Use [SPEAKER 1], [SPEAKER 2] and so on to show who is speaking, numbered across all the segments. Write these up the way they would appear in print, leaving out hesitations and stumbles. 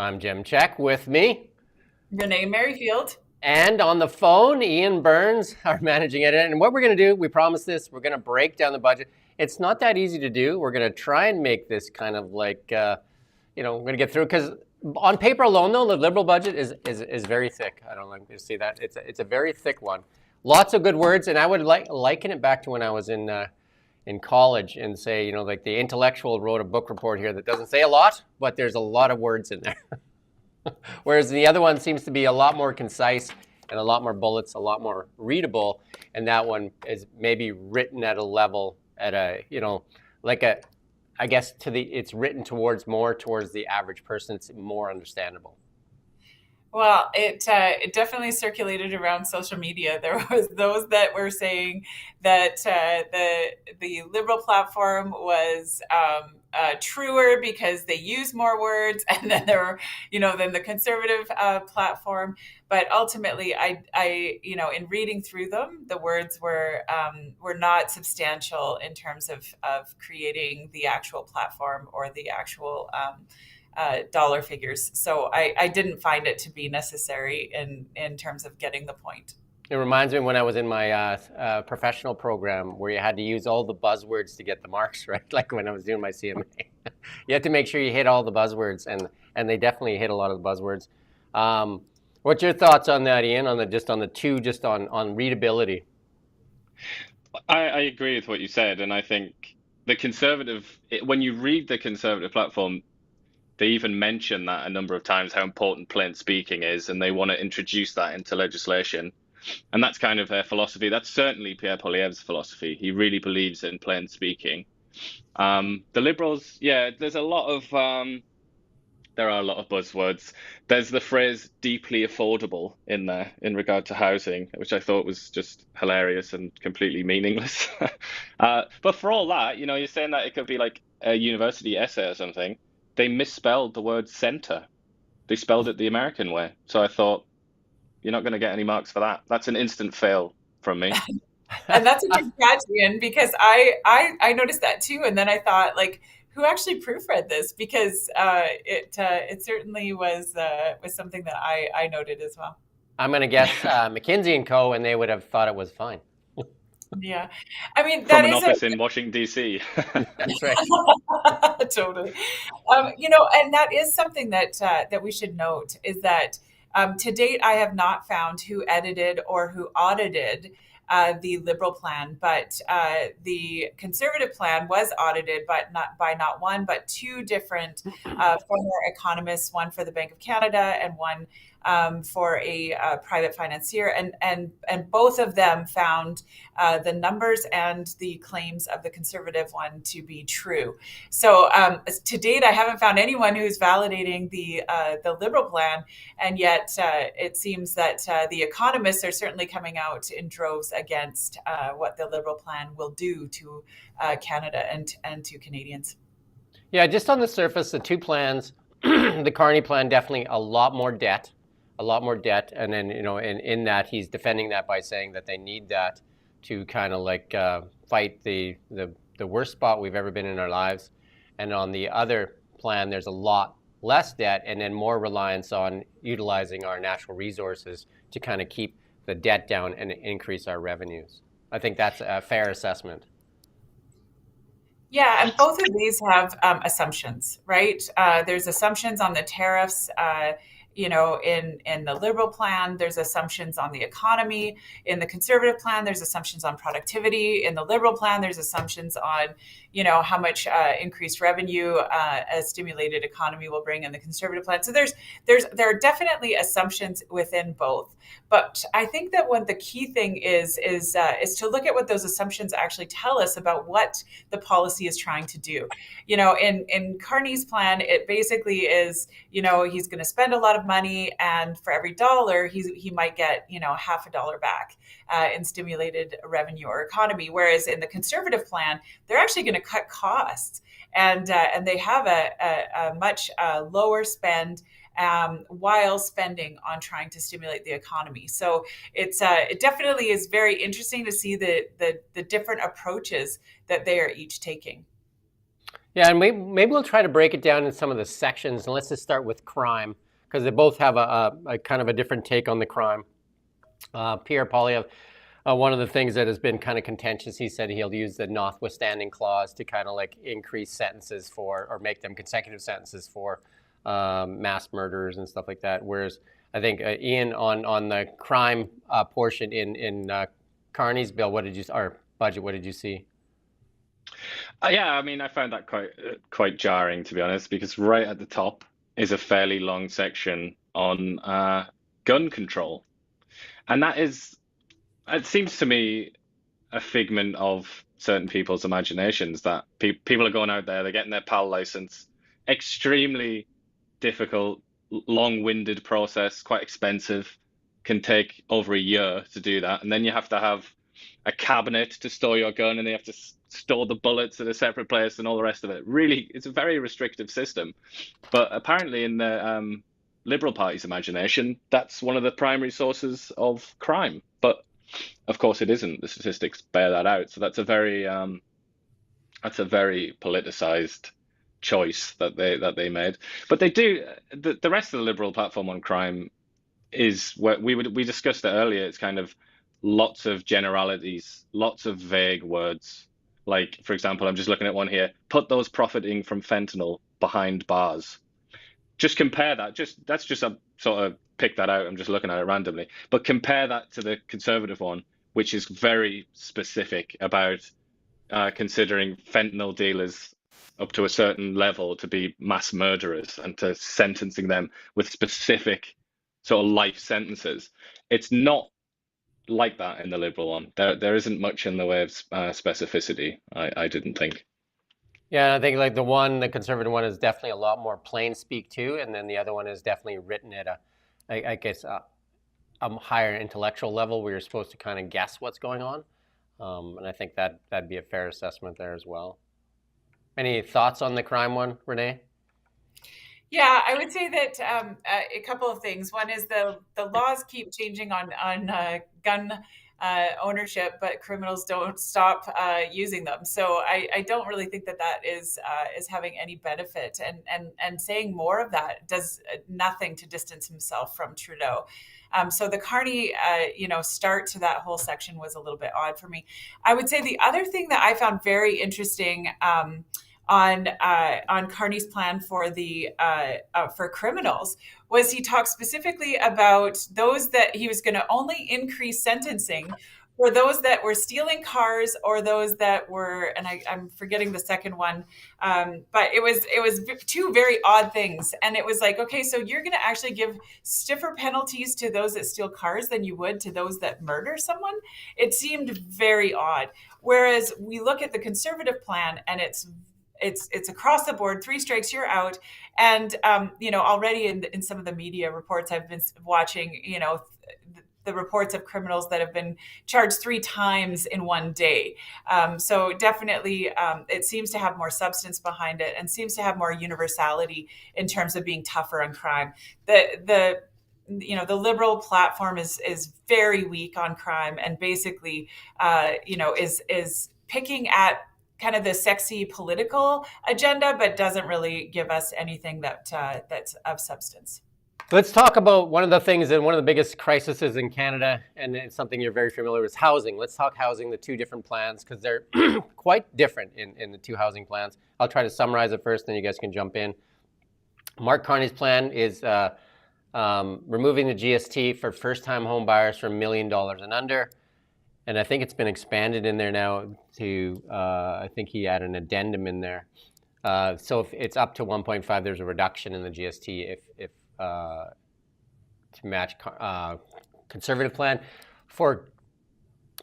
[SPEAKER 1] I'm Jim Csek. With me
[SPEAKER 2] Renee Merrifield.
[SPEAKER 1] and on the phone, Iain Burns, our managing editor. And what we're going to do, we promise this, we're going to break down the budget. It's not that easy to do. We're going to try and make this kind of like, we're going to get through because on paper alone, though, the Liberal budget is very thick. I don't know if you see that. It's a very thick one. Lots of good words, and I would liken it back to when I was in college and say, like the intellectual wrote a book report here that doesn't say a lot, but there's a lot of words in there. Whereas the other one seems to be a lot more concise and a lot more bullets, a lot more readable. And that one is maybe written at a level at a, I guess it's written towards the average person. It's more understandable.
[SPEAKER 2] Well, it definitely circulated around social media. There was those that were saying that the Liberal platform was truer because they use more words, and then there were, than the Conservative platform. But ultimately, in reading through them, the words were not substantial in terms of creating the actual platform or the actual dollar figures. So I didn't find it to be necessary in terms of getting the point.
[SPEAKER 1] It reminds me when I was in my professional program where you had to use all the buzzwords to get the marks, right? Like when I was doing my CMA. You had to make sure you hit all the buzzwords, and they definitely hit a lot of the buzzwords. What's your thoughts on that, Iain, on on readability?
[SPEAKER 3] I agree with what you said, and I think when you read the Conservative platform, they even mention that a number of times how important plain speaking is, and they want to introduce that into legislation. And that's kind of their philosophy. That's certainly Pierre Poilievre's philosophy. He really believes in plain speaking. The Liberals, yeah, there are a lot of buzzwords. There's the phrase deeply affordable in there in regard to housing, which I thought was just hilarious and completely meaningless. But for all that, you're saying that it could be like a university essay or something. They misspelled the word center. They spelled it the American way. So I thought, you're not going to get any marks for that. That's an instant fail from me.
[SPEAKER 2] And that's a good catch, Ian, because I noticed that too. And then I thought, like, who actually proofread this? Because it certainly was something that I noted as well.
[SPEAKER 1] I'm going to guess McKinsey and Co. and they would have thought it was fine.
[SPEAKER 2] Yeah, I mean
[SPEAKER 3] from an office in Washington D.C.
[SPEAKER 1] That's right.
[SPEAKER 2] Totally. And that is something that we should note is that to date I have not found who edited or who audited the Liberal plan, but the Conservative plan was audited, but not by not one, but two different former economists, one for the Bank of Canada and one for a private financier, and both of them found the numbers and the claims of the Conservative one to be true. So to date, I haven't found anyone who's validating the Liberal plan, and yet it seems that the economists are certainly coming out in droves against what the Liberal plan will do to Canada and to Canadians.
[SPEAKER 1] Yeah, just on the surface, the two plans, the Carney plan, definitely a lot more debt. And then, in that he's defending that by saying that they need that to kind of like fight the worst spot we've ever been in our lives. And on the other plan, there's a lot less debt and then more reliance on utilizing our natural resources to kind of keep the debt down and increase our revenues. I think that's a fair assessment.
[SPEAKER 2] Yeah, and both of these have assumptions, right? There's assumptions on the tariffs. In the Liberal plan, there's assumptions on the economy. In the Conservative plan, there's assumptions on productivity. In the Liberal plan, there's assumptions on, how much increased revenue a stimulated economy will bring in the Conservative plan. So there are definitely assumptions within both. But I think that the key thing is to look at what those assumptions actually tell us about what the policy is trying to do. In Carney's plan, it basically is, he's going to spend a lot of money, and for every dollar, he might get, half a dollar back in stimulated revenue or economy. Whereas in the Conservative plan, they're actually going to cut costs, and they have a much lower spend while spending on trying to stimulate the economy. So it definitely is very interesting to see the different approaches that they are each taking.
[SPEAKER 1] Yeah, and maybe we'll try to break it down in some of the sections, and let's just start with crime because they both have a kind of a different take on the crime. Pierre Poilievre, one of the things that has been kind of contentious, he said he'll use the notwithstanding clause to kind of like increase sentences for, or make them consecutive sentences for mass murderers and stuff like that. Whereas I think Iain, on the crime portion in Carney's bill, or budget, what did you see?
[SPEAKER 3] Yeah, I mean, I found that quite jarring, to be honest, because right at the top is a fairly long section on gun control, and that is, it seems to me, a figment of certain people's imaginations that people are going out there, they're getting their PAL license, extremely difficult, long-winded process, quite expensive, can take over a year to do that, and then you have to have a cabinet to store your gun, and they have to store the bullets at a separate place and all the rest of it. Really, it's a very restrictive system. But apparently, in the Liberal Party's imagination, that's one of the primary sources of crime. But of course, it isn't. The statistics bear that out. So that's a very politicized choice that they made. But they do the rest of the Liberal platform on crime is what we discussed it earlier. It's kind of lots of generalities, lots of vague words. Like, for example, I'm just looking at one here. Put those profiting from fentanyl behind bars. Just compare that. That's just a sort of pick that out. I'm just looking at it randomly. But compare that to the Conservative one, which is very specific about considering fentanyl dealers up to a certain level to be mass murderers and to sentencing them with specific sort of life sentences. It's not like that in the Liberal one. There isn't much in the way of specificity, I didn't think.
[SPEAKER 1] Yeah, I think like the Conservative one is definitely a lot more plain speak too, and then the other one is definitely written at I guess, a higher intellectual level where you're supposed to kind of guess what's going on, and I think that'd be a fair assessment there as well. Any thoughts on the crime one, Renee?
[SPEAKER 2] Yeah, I would say that a couple of things. One is the laws keep changing on gun ownership, but criminals don't stop using them. So I don't really think that is having any benefit. And saying more of that does nothing to distance himself from Trudeau. So the Carney, start to that whole section was a little bit odd for me. I would say the other thing that I found very interesting. On Carney's plan for the for criminals was he talked specifically about those that he was going to only increase sentencing for those that were stealing cars or those that were, and I'm forgetting the second one, but it was two very odd things, and it was like, okay, so you're going to actually give stiffer penalties to those that steal cars than you would to those that murder someone. It seemed very odd. Whereas we look at the Conservative plan, and it's across the board, 3 strikes, you're out. And, already in some of the media reports I've been watching, the reports of criminals that have been charged 3 times in one day. So definitely it seems to have more substance behind it and seems to have more universality in terms of being tougher on crime. The Liberal platform is very weak on crime and basically, is picking at kind of the sexy political agenda, but doesn't really give us anything that's of substance.
[SPEAKER 1] Let's talk about one of the things and one of the biggest crises in Canada, and it's something you're very familiar with, housing. Let's talk housing, the 2 different plans, because they're quite different in the 2 housing plans. I'll try to summarize it first, then you guys can jump in. Mark Carney's plan is removing the GST for first-time home buyers from $1 million and under. And I think it's been expanded in there now to, I think he had an addendum in there. So if it's up to 1.5, there's a reduction in the GST if to match Conservative plan. For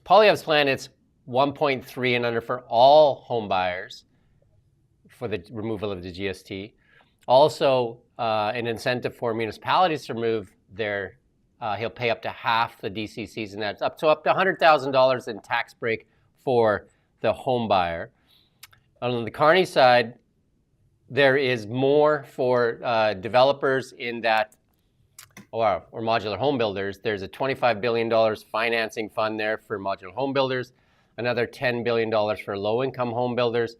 [SPEAKER 1] Poilievre's plan, it's 1.3 and under for all home buyers for the removal of the GST. Also, an incentive for municipalities to remove their he'll pay up to half the DCCs, and that's up to $100,000 in tax break for the home buyer. On the Carney side, there is more for developers in that, or modular home builders. There's a $25 billion financing fund there for modular home builders, another $10 billion for low-income home builders,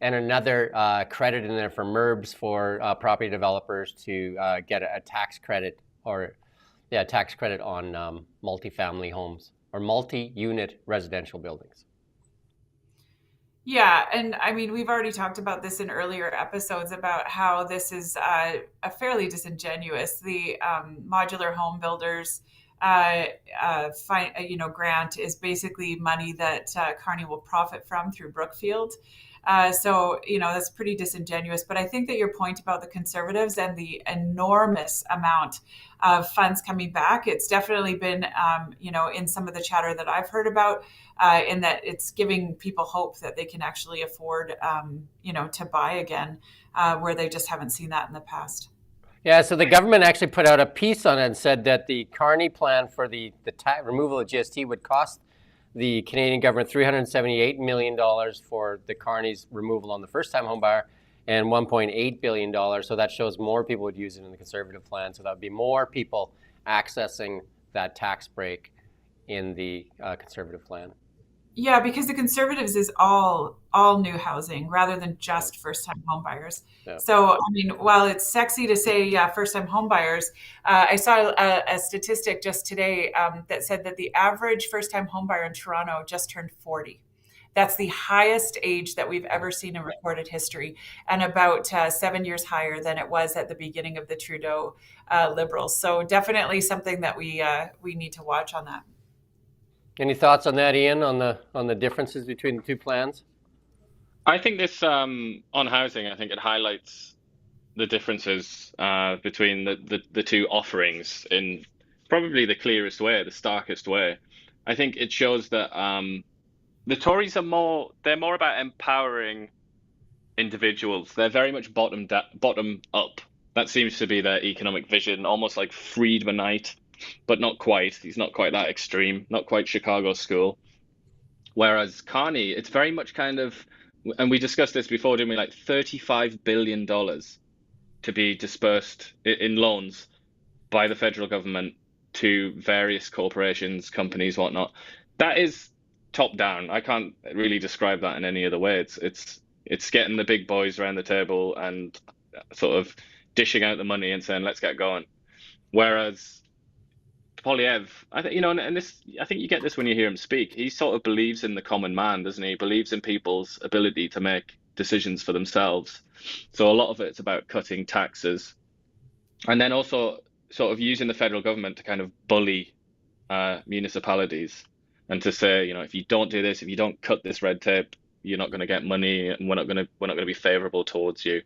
[SPEAKER 1] and another credit in there for MERBs for property developers to get a tax credit tax credit on multifamily homes or multi-unit residential buildings.
[SPEAKER 2] Yeah, and I mean, we've already talked about this in earlier episodes about how this is a fairly disingenuous. The modular home builders, grant is basically money that Kearney will profit from through Brookfield. So, that's pretty disingenuous. But I think that your point about the Conservatives and the enormous amount of funds coming back, it's definitely been, in some of the chatter that I've heard about, in that it's giving people hope that they can actually afford, to buy again, where they just haven't seen that in the past.
[SPEAKER 1] Yeah, so the government actually put out a piece on it and said that the Kearney plan for the removal of GST would cost the Canadian government $378 million for the Kearney's removal on the first-time home buyer and $1.8 billion. So that shows more people would use it in the Conservative plan. So that would be more people accessing that tax break in the Conservative plan.
[SPEAKER 2] Yeah, because the Conservatives is all new housing rather than just first-time home buyers. Yeah. So, I mean, while it's sexy to say first-time home buyers, I saw a statistic just today that said that the average first-time home buyer in Toronto just turned 40. That's the highest age that we've ever seen in recorded history, and about 7 years higher than it was at the beginning of the Trudeau Liberals. So definitely something that we need to watch on that.
[SPEAKER 1] Any thoughts on that, Iain, on the differences between the two plans?
[SPEAKER 3] I think this on housing, I think it highlights the differences between the two offerings in probably the clearest way, the starkest way. I think it shows that the Tories are more about empowering individuals. They're very much bottom up. That seems to be their economic vision, almost like Friedmanite, but not quite. He's not quite that extreme, not quite Chicago school. Whereas Kearney, it's very much kind of, and we discussed this before, didn't we, like $35 billion to be dispersed in loans by the federal government to various corporations, companies, whatnot. That is top down. I can't really describe that in any other way. It's getting the big boys around the table and sort of dishing out the money and saying, let's get going. Whereas Poilievre, I think, and this, I think you get this when you hear him speak. He sort of believes in the common man, doesn't he? He believes in people's ability to make decisions for themselves. So a lot of it's about cutting taxes, and then also sort of using the federal government to kind of bully municipalities and to say, if you don't do this, if you don't cut this red tape, you're not going to get money, and we're not going to be favorable towards you.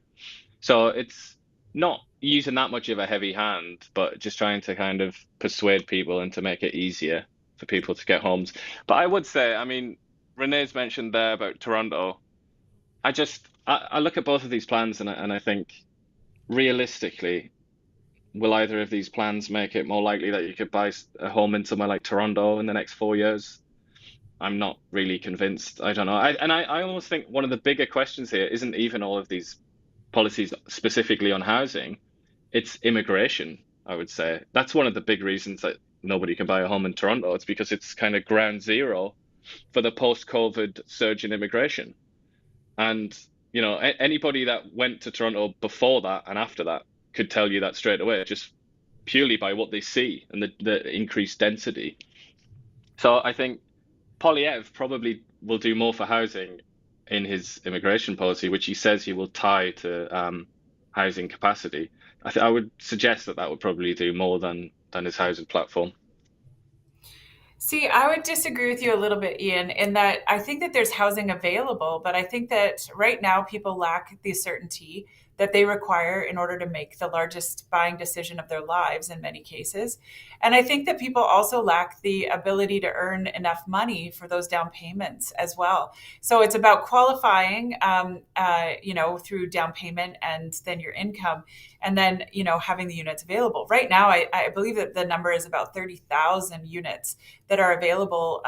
[SPEAKER 3] So it's not using that much of a heavy hand, but just trying to kind of persuade people and to make it easier for people to get homes. But I would say, I mean, Renee's mentioned there about Toronto. I look at both of these plans and I think realistically, will either of these plans make it more likely that you could buy a home in somewhere like Toronto in the next 4 years? I'm not really convinced. I don't know. I almost think one of the bigger questions here isn't even all of these policies specifically on housing. It's immigration, I would say. That's one of the big reasons that nobody can buy a home in Toronto. It's because it's kind of ground zero for the post-COVID surge in immigration. And, anybody that went to Toronto before that and after that could tell you that straight away, just purely by what they see and the increased density. So I think Poilievre probably will do more for housing in his immigration policy, which he says he will tie to housing capacity. I would suggest that would probably do more than his housing platform.
[SPEAKER 2] See, I would disagree with you a little bit, Iain, in that I think that there's housing available, but I think that right now people lack the certainty that they require in order to make the largest buying decision of their lives in many cases. And I think that people also lack the ability to earn enough money for those down payments as well. So it's about qualifying, through down payment and then your income, and then, having the units available. Right now, I believe that the number is about 30,000 units that are available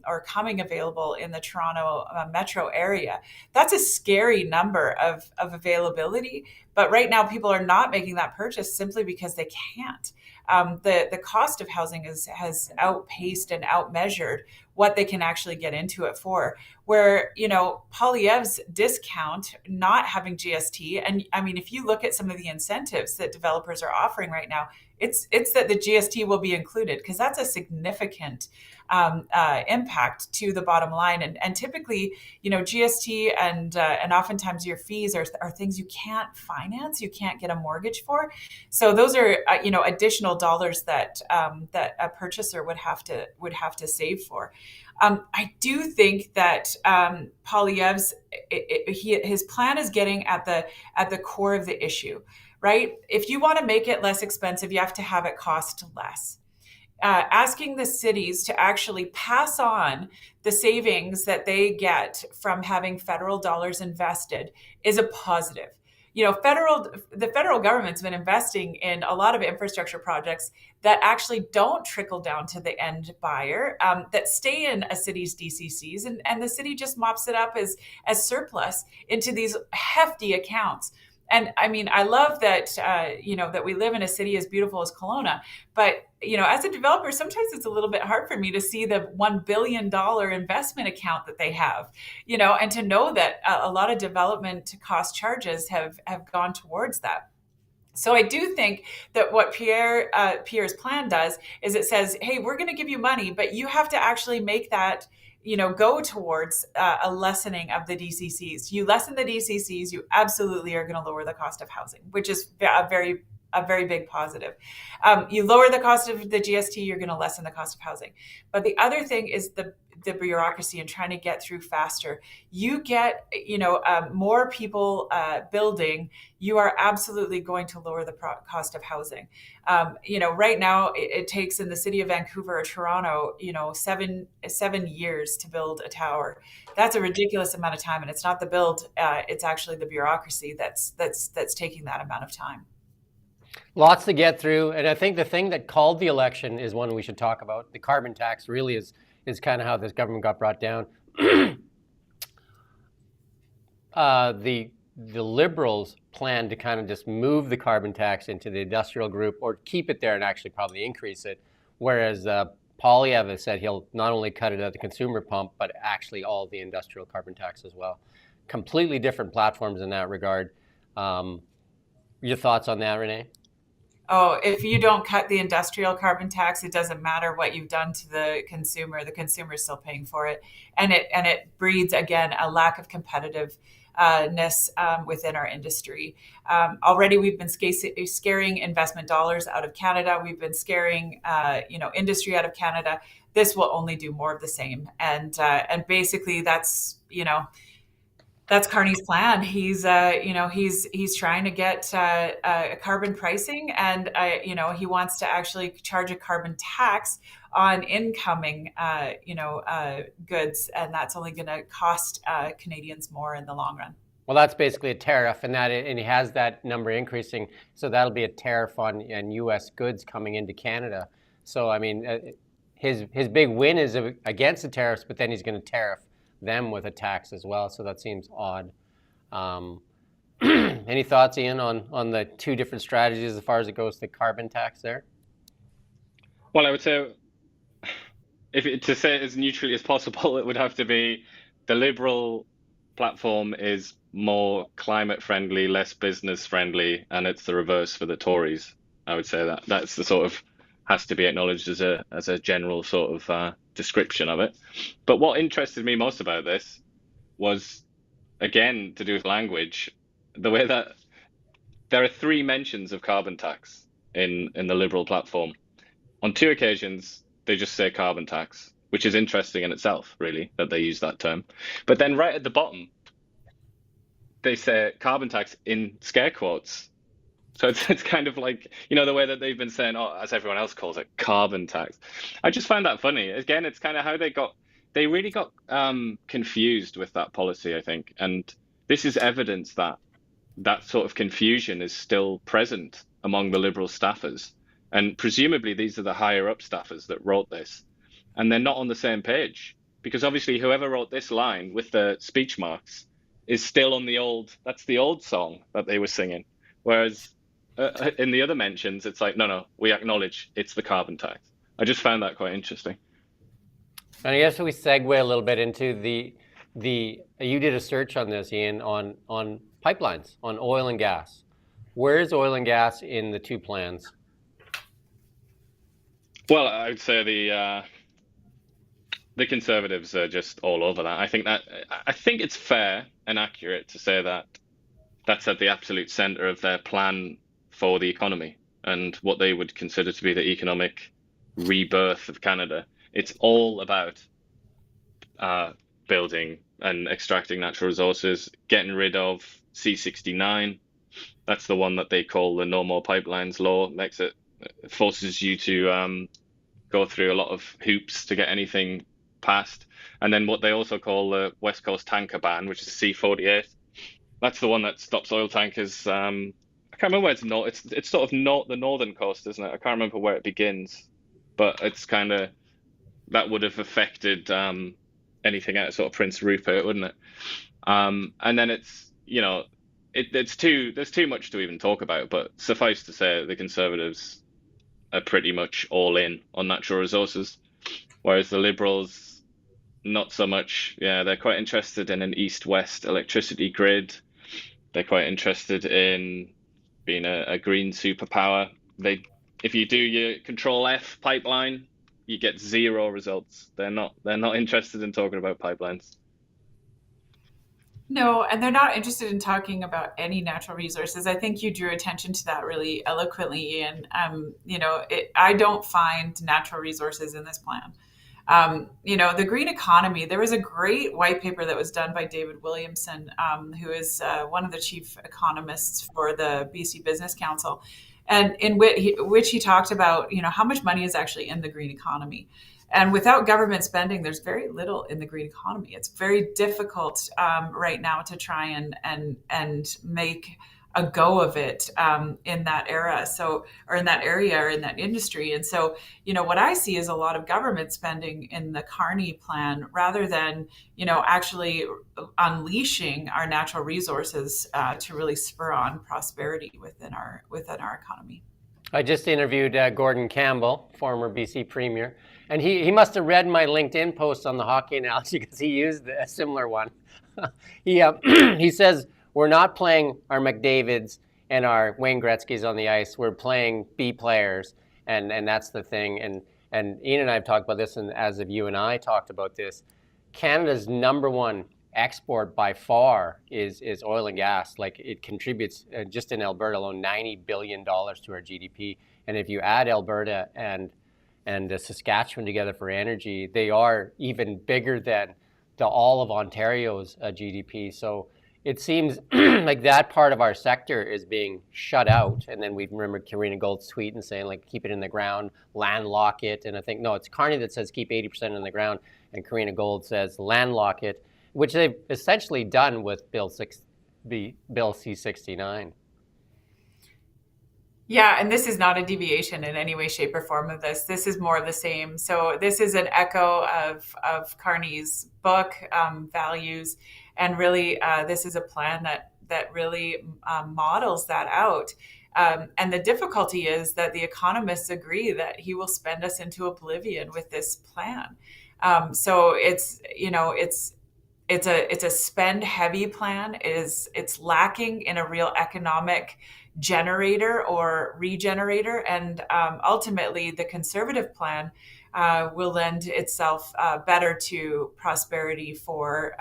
[SPEAKER 2] or coming available in the Toronto metro area. That's a scary number of availability. But right now, people are not making that purchase simply because they can't. the cost of housing has outpaced and outmeasured what they can actually get into it for. Where, Poilievre's discount, not having GST, and I mean, if you look at some of the incentives that developers are offering right now, it's that the GST will be included, because that's a significant impact to the bottom line. And typically, GST and oftentimes your fees are things you can't finance, you can't get a mortgage for. So those are additional dollars that that a purchaser would have to save for. I do think that Poilievre's his plan is getting at the core of the issue, right? If you want to make it less expensive, you have to have it cost less. Asking the cities to actually pass on the savings that they get from having federal dollars invested is a positive. The federal government's been investing in a lot of infrastructure projects that actually don't trickle down to the end buyer, that stay in a city's DCCs, and the city just mops it up as surplus into these hefty accounts. And I mean, I love that, that we live in a city as beautiful as Kelowna, but, as a developer, sometimes it's a little bit hard for me to see the $1 billion investment account that they have, and to know that a lot of development cost charges have gone towards that. So I do think that what Pierre's plan does is it says, hey, we're going to give you money, but you have to actually make that go towards a lessening of the DCCs. You lessen the DCCs, you absolutely are going to lower the cost of housing, which is a very big positive. You lower the cost of the GST, you're going to lessen the cost of housing. But the other thing is the bureaucracy and trying to get through faster. You get, more people building, you are absolutely going to lower the cost of housing. Right now it takes in the city of Vancouver or Toronto, 7 years to build a tower. That's a ridiculous amount of time, and it's not the build, it's actually the bureaucracy that's taking that amount of time.
[SPEAKER 1] Lots to get through, and I think the thing that called the election is one we should talk about. The carbon tax really is kind of how this government got brought down. The Liberals plan to kind of just move the carbon tax into the industrial group, or keep it there and actually probably increase it, whereas Poilievre has said he'll not only cut it at the consumer pump, but actually all the industrial carbon tax as well. Completely different platforms in that regard. Your thoughts on that, Renee?
[SPEAKER 2] Oh, if you don't cut the industrial carbon tax, it doesn't matter what you've done to the consumer. The consumer is still paying for it, and it breeds, again, a lack of competitiveness within our industry. Already, we've been scaring investment dollars out of Canada. We've been scaring, industry out of Canada. This will only do more of the same, and basically that's Carney's plan. He's trying to get carbon pricing, and he wants to actually charge a carbon tax on incoming goods, and that's only going to cost Canadians more in the long run.
[SPEAKER 1] Well, that's basically a tariff, and he has that number increasing, so that'll be a tariff on U.S. goods coming into Canada. So I mean, his big win is against the tariffs, but then he's going to tariff them with a tax as well, so that seems odd. Any thoughts, Iain, on the two different strategies as far as it goes to the carbon tax there?
[SPEAKER 3] Well, I would say, to say it as neutrally as possible, it would have to be the Liberal platform is more climate friendly, less business friendly, and it's the reverse for the Tories. I would say that's the sort of has to be acknowledged as a general sort of description of it. But what interested me most about this was, again, to do with language, the way that there are 3 mentions of carbon tax in the Liberal platform. On 2 occasions, they just say carbon tax, which is interesting in itself, really, that they use that term. But then right at the bottom, they say carbon tax in scare quotes. So it's kind of like, the way that they've been saying, as everyone else calls it, carbon tax. I just find that funny. Again, it's kind of how they really got confused with that policy, I think. And this is evidence that sort of confusion is still present among the Liberal staffers. And presumably these are the higher up staffers that wrote this. And they're not on the same page, because obviously whoever wrote this line with the speech marks is still on that's the old song that they were singing. Whereas in the other mentions, it's like, no, we acknowledge it's the carbon tax. I just found that quite interesting.
[SPEAKER 1] And I guess we segue a little bit into the you did a search on this, Iain, on pipelines, on oil and gas. Where is oil and gas in the two plans?
[SPEAKER 3] Well, I would say the Conservatives are just all over that. I think it's fair and accurate to say that that's at the absolute center of their plan for the economy and what they would consider to be the economic rebirth of Canada. It's all about building and extracting natural resources, getting rid of C-69. That's the one that they call the No More Pipelines law. Forces you to go through a lot of hoops to get anything passed. And then what they also call the West Coast tanker ban, which is C-48. That's the one that stops oil tankers. I can't remember where it's sort of the northern coast, isn't it? I can't remember where it begins, but it's kind of that would have affected anything out of sort of Prince Rupert, wouldn't it? And then it's there's too much to even talk about. But suffice to say, the Conservatives are pretty much all in on natural resources, whereas the Liberals not so much. Yeah, they're quite interested in an east-west electricity grid. They're quite interested in being a green superpower. If you do your Control F pipeline, you get zero results. They're not interested in talking about pipelines.
[SPEAKER 2] No, and they're not interested in talking about any natural resources. I think you drew attention to that really eloquently, Iain. I don't find natural resources in this plan. The green economy, there was a great white paper that was done by David Williamson, who is one of the chief economists for the BC Business Council, and in which he talked about, how much money is actually in the green economy. And without government spending, there's very little in the green economy. It's very difficult right now to try and make a go of it in that era. Or in that area or in that industry. And so, what I see is a lot of government spending in the Carney plan rather than, actually unleashing our natural resources to really spur on prosperity within our economy.
[SPEAKER 1] I just interviewed Gordon Campbell, former BC Premier, and he must have read my LinkedIn post on the hockey analogy because he used a similar one. He says, we're not playing our McDavids and our Wayne Gretzky's on the ice. We're playing B players, and that's the thing. And Iain and I have talked about this, and as of you and I talked about this, Canada's number one export by far is oil and gas. Like, it contributes just in Alberta alone $90 billion to our GDP. And if you add Alberta and Saskatchewan together for energy, they are even bigger than all of Ontario's GDP. So it seems like that part of our sector is being shut out. And then we remember Karina Gold's tweet and saying, like, keep it in the ground, landlock it. And I think, no, it's Carney that says keep 80% in the ground, and Karina Gold says landlock it, which they've essentially done with Bill C-69.
[SPEAKER 2] Yeah, and this is not a deviation in any way, shape, or form of this. This is more of the same. So this is an echo of Carney's book, values, and really this is a plan that really models that out. And the difficulty is that the economists agree that he will spend us into oblivion with this plan. So it's a spend heavy plan. It's lacking in a real economic generator or regenerator, and ultimately the Conservative plan will lend itself better to prosperity for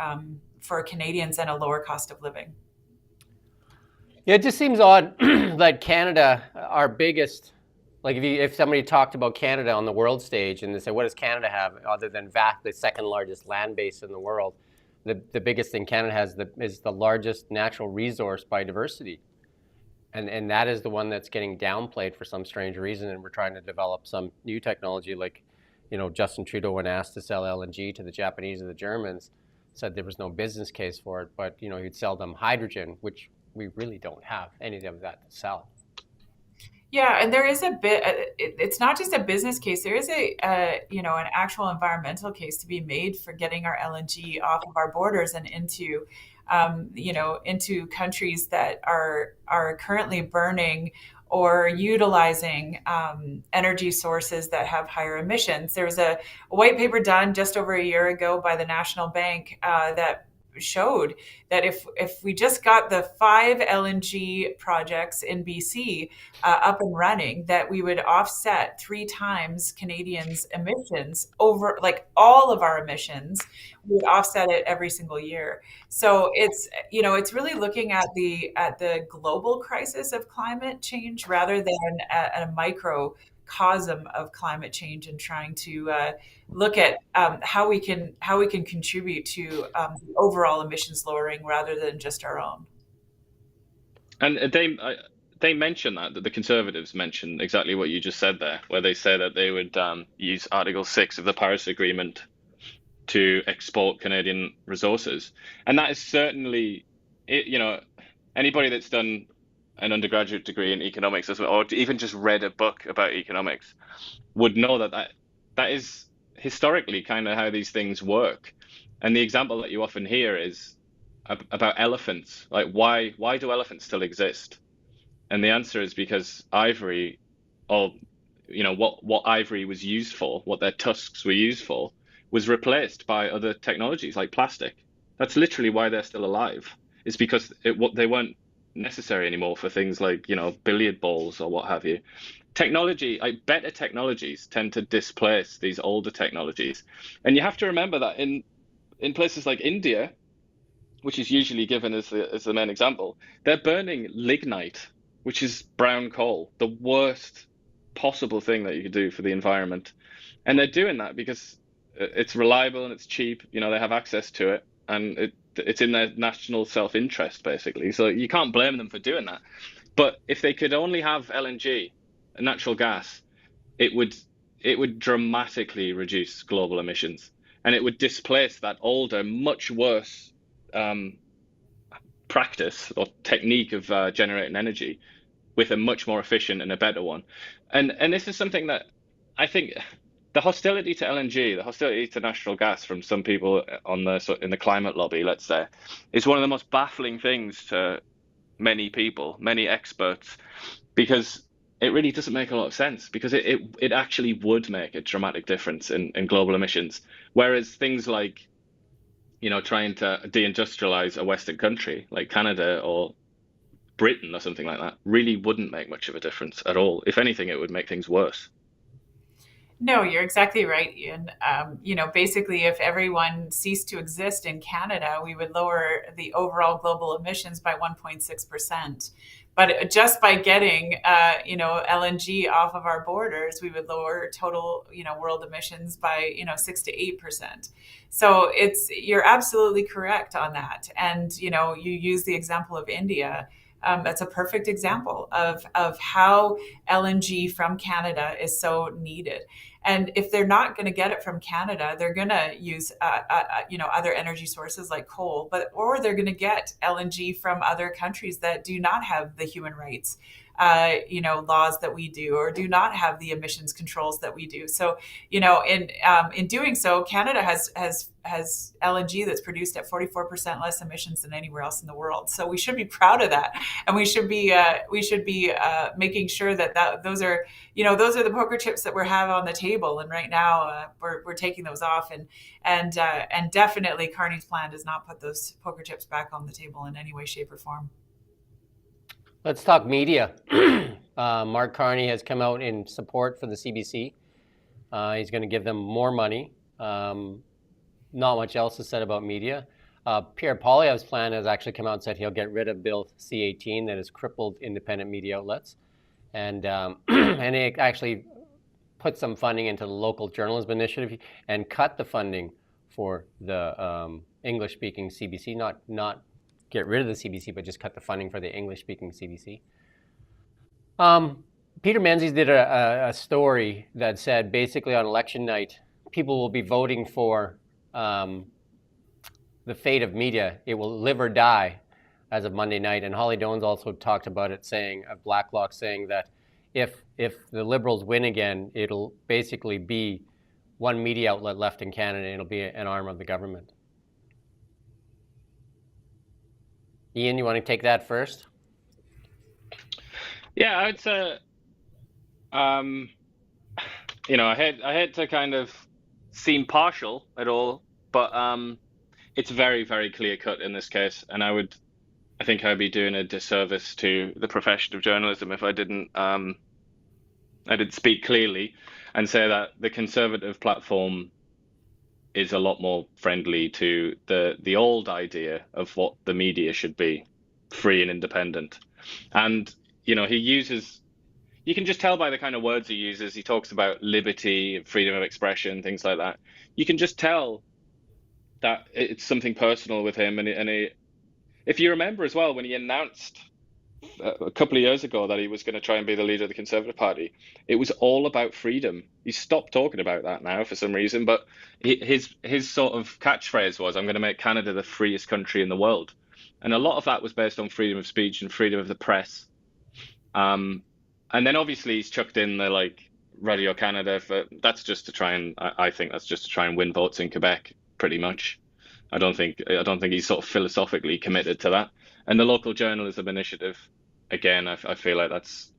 [SPEAKER 2] Canadians and a lower cost of living.
[SPEAKER 1] Yeah, it just seems odd that Canada, our biggest, like if somebody talked about Canada on the world stage and they say, what does Canada have other than the second largest land base in the world? The biggest thing Canada has is the largest natural resource by diversity. And that is the one that's getting downplayed for some strange reason. And we're trying to develop some new technology, like, Justin Trudeau, when asked to sell LNG to the Japanese and the Germans, said there was no business case for it, but he'd sell them hydrogen, which we really don't have any of that to sell.
[SPEAKER 2] Yeah, and there is a bit. It's not just a business case. There is an actual environmental case to be made for getting our LNG off of our borders and into countries that are currently burning or utilizing energy sources that have higher emissions. There was a white paper done just over a year ago by the National Bank that showed that if we just got the 5 LNG projects in BC up and running, that we would offset 3 times Canadians' emissions over, like, all of our emissions. We would offset it every single year. So it's, it's really looking at the global crisis of climate change rather than a microcosm of climate change, and trying to look at how we can contribute to the overall emissions lowering rather than just our own.
[SPEAKER 3] And they mention that the Conservatives mention exactly what you just said there, where they say that they would use Article 6 of the Paris Agreement to export Canadian resources. And that is certainly, anybody that's done an undergraduate degree in economics, or even just read a book about economics, would know that is historically kind of how these things work. And the example that you often hear is about elephants. Like, why do elephants still exist? And the answer is because ivory, or what ivory was used for, what their tusks were used for, was replaced by other technologies like plastic. That's literally why they're still alive. It's because they weren't necessary anymore for things like, billiard balls or what have you. Technology, like better technologies, tend to displace these older technologies. And you have to remember that in places like India, which is usually given as the main example, they're burning lignite, which is brown coal, the worst possible thing that you could do for the environment. And they're doing that because it's reliable and it's cheap. They have access to it, and it's in their national self-interest, basically. So you can't blame them for doing that. But if they could only have LNG, natural gas, it would dramatically reduce global emissions, and it would displace that older, much worse practice or technique of generating energy with a much more efficient and a better one. And this is something that I think the hostility to LNG, the hostility to natural gas from some people in the climate lobby, let's say, is one of the most baffling things to many people, many experts, because it really doesn't make a lot of sense, because it actually would make a dramatic difference in global emissions. Whereas things like, trying to deindustrialize a Western country like Canada or Britain or something like that really wouldn't make much of a difference at all. If anything, it would make things worse.
[SPEAKER 2] No, you're exactly right, Iain. Basically, if everyone ceased to exist in Canada, we would lower the overall global emissions by 1.6%. But just by getting, LNG off of our borders, we would lower total, world emissions by, 6 to 8%. So you're absolutely correct on that. And, you use the example of India. That's a perfect example of how LNG from Canada is so needed. And if they're not going to get it from Canada, they're going to use, other energy sources like coal, or they're going to get LNG from other countries that do not have the human rights, laws that we do, or do not have the emissions controls that we do. So, in doing so, Canada has LNG that's produced at 44% less emissions than anywhere else in the world. So we should be proud of that, and we should be making sure that those are the poker chips that we have on the table. And right now, we're taking those off, and definitely Carney's plan does not put those poker chips back on the table in any way, shape, or form.
[SPEAKER 1] Let's talk media. Mark Carney has come out in support for the CBC. He's going to give them more money. Not much else is said about media. Pierre Poilievre's plan has actually come out and said he'll get rid of Bill C-18 that has crippled independent media outlets. And he actually put some funding into the local journalism initiative and cut the funding for the English-speaking CBC, not get rid of the CBC, but just cut the funding for the English-speaking CBC. Peter Menzies did a story that said basically on election night, people will be voting for the fate of media. It will live or die as of Monday night. And Holly Dones also talked about it, saying, of Blacklock, saying that if the Liberals win again, it'll basically be one media outlet left in Canada, and it'll be an arm of the government. Iain, you want to take that first?
[SPEAKER 3] Yeah, I would say, um, I hate to kind of seem partial at all, but it's very, very clear cut in this case, and I think I'd be doing a disservice to the profession of journalism if I did speak clearly and say that the conservative platform is a lot more friendly to the old idea of what the media should be, free and independent. And he uses you can just tell by the kind of words he uses. He talks about liberty, freedom of expression, things like that. You can just tell that it's something personal with him. If you remember as well, when he announced a couple of years ago that he was going to try and be the leader of the Conservative Party, it was all about freedom. He stopped talking about that now for some reason, but his sort of catchphrase was, "I'm going to make Canada the freest country in the world," and a lot of that was based on freedom of speech and freedom of the press. And then obviously he's chucked in the like Radio Canada for that's just to try and I think that's just to try and win votes in Quebec, pretty much. I don't think he's sort of philosophically committed to that. And the local journalism initiative, again, I feel like that's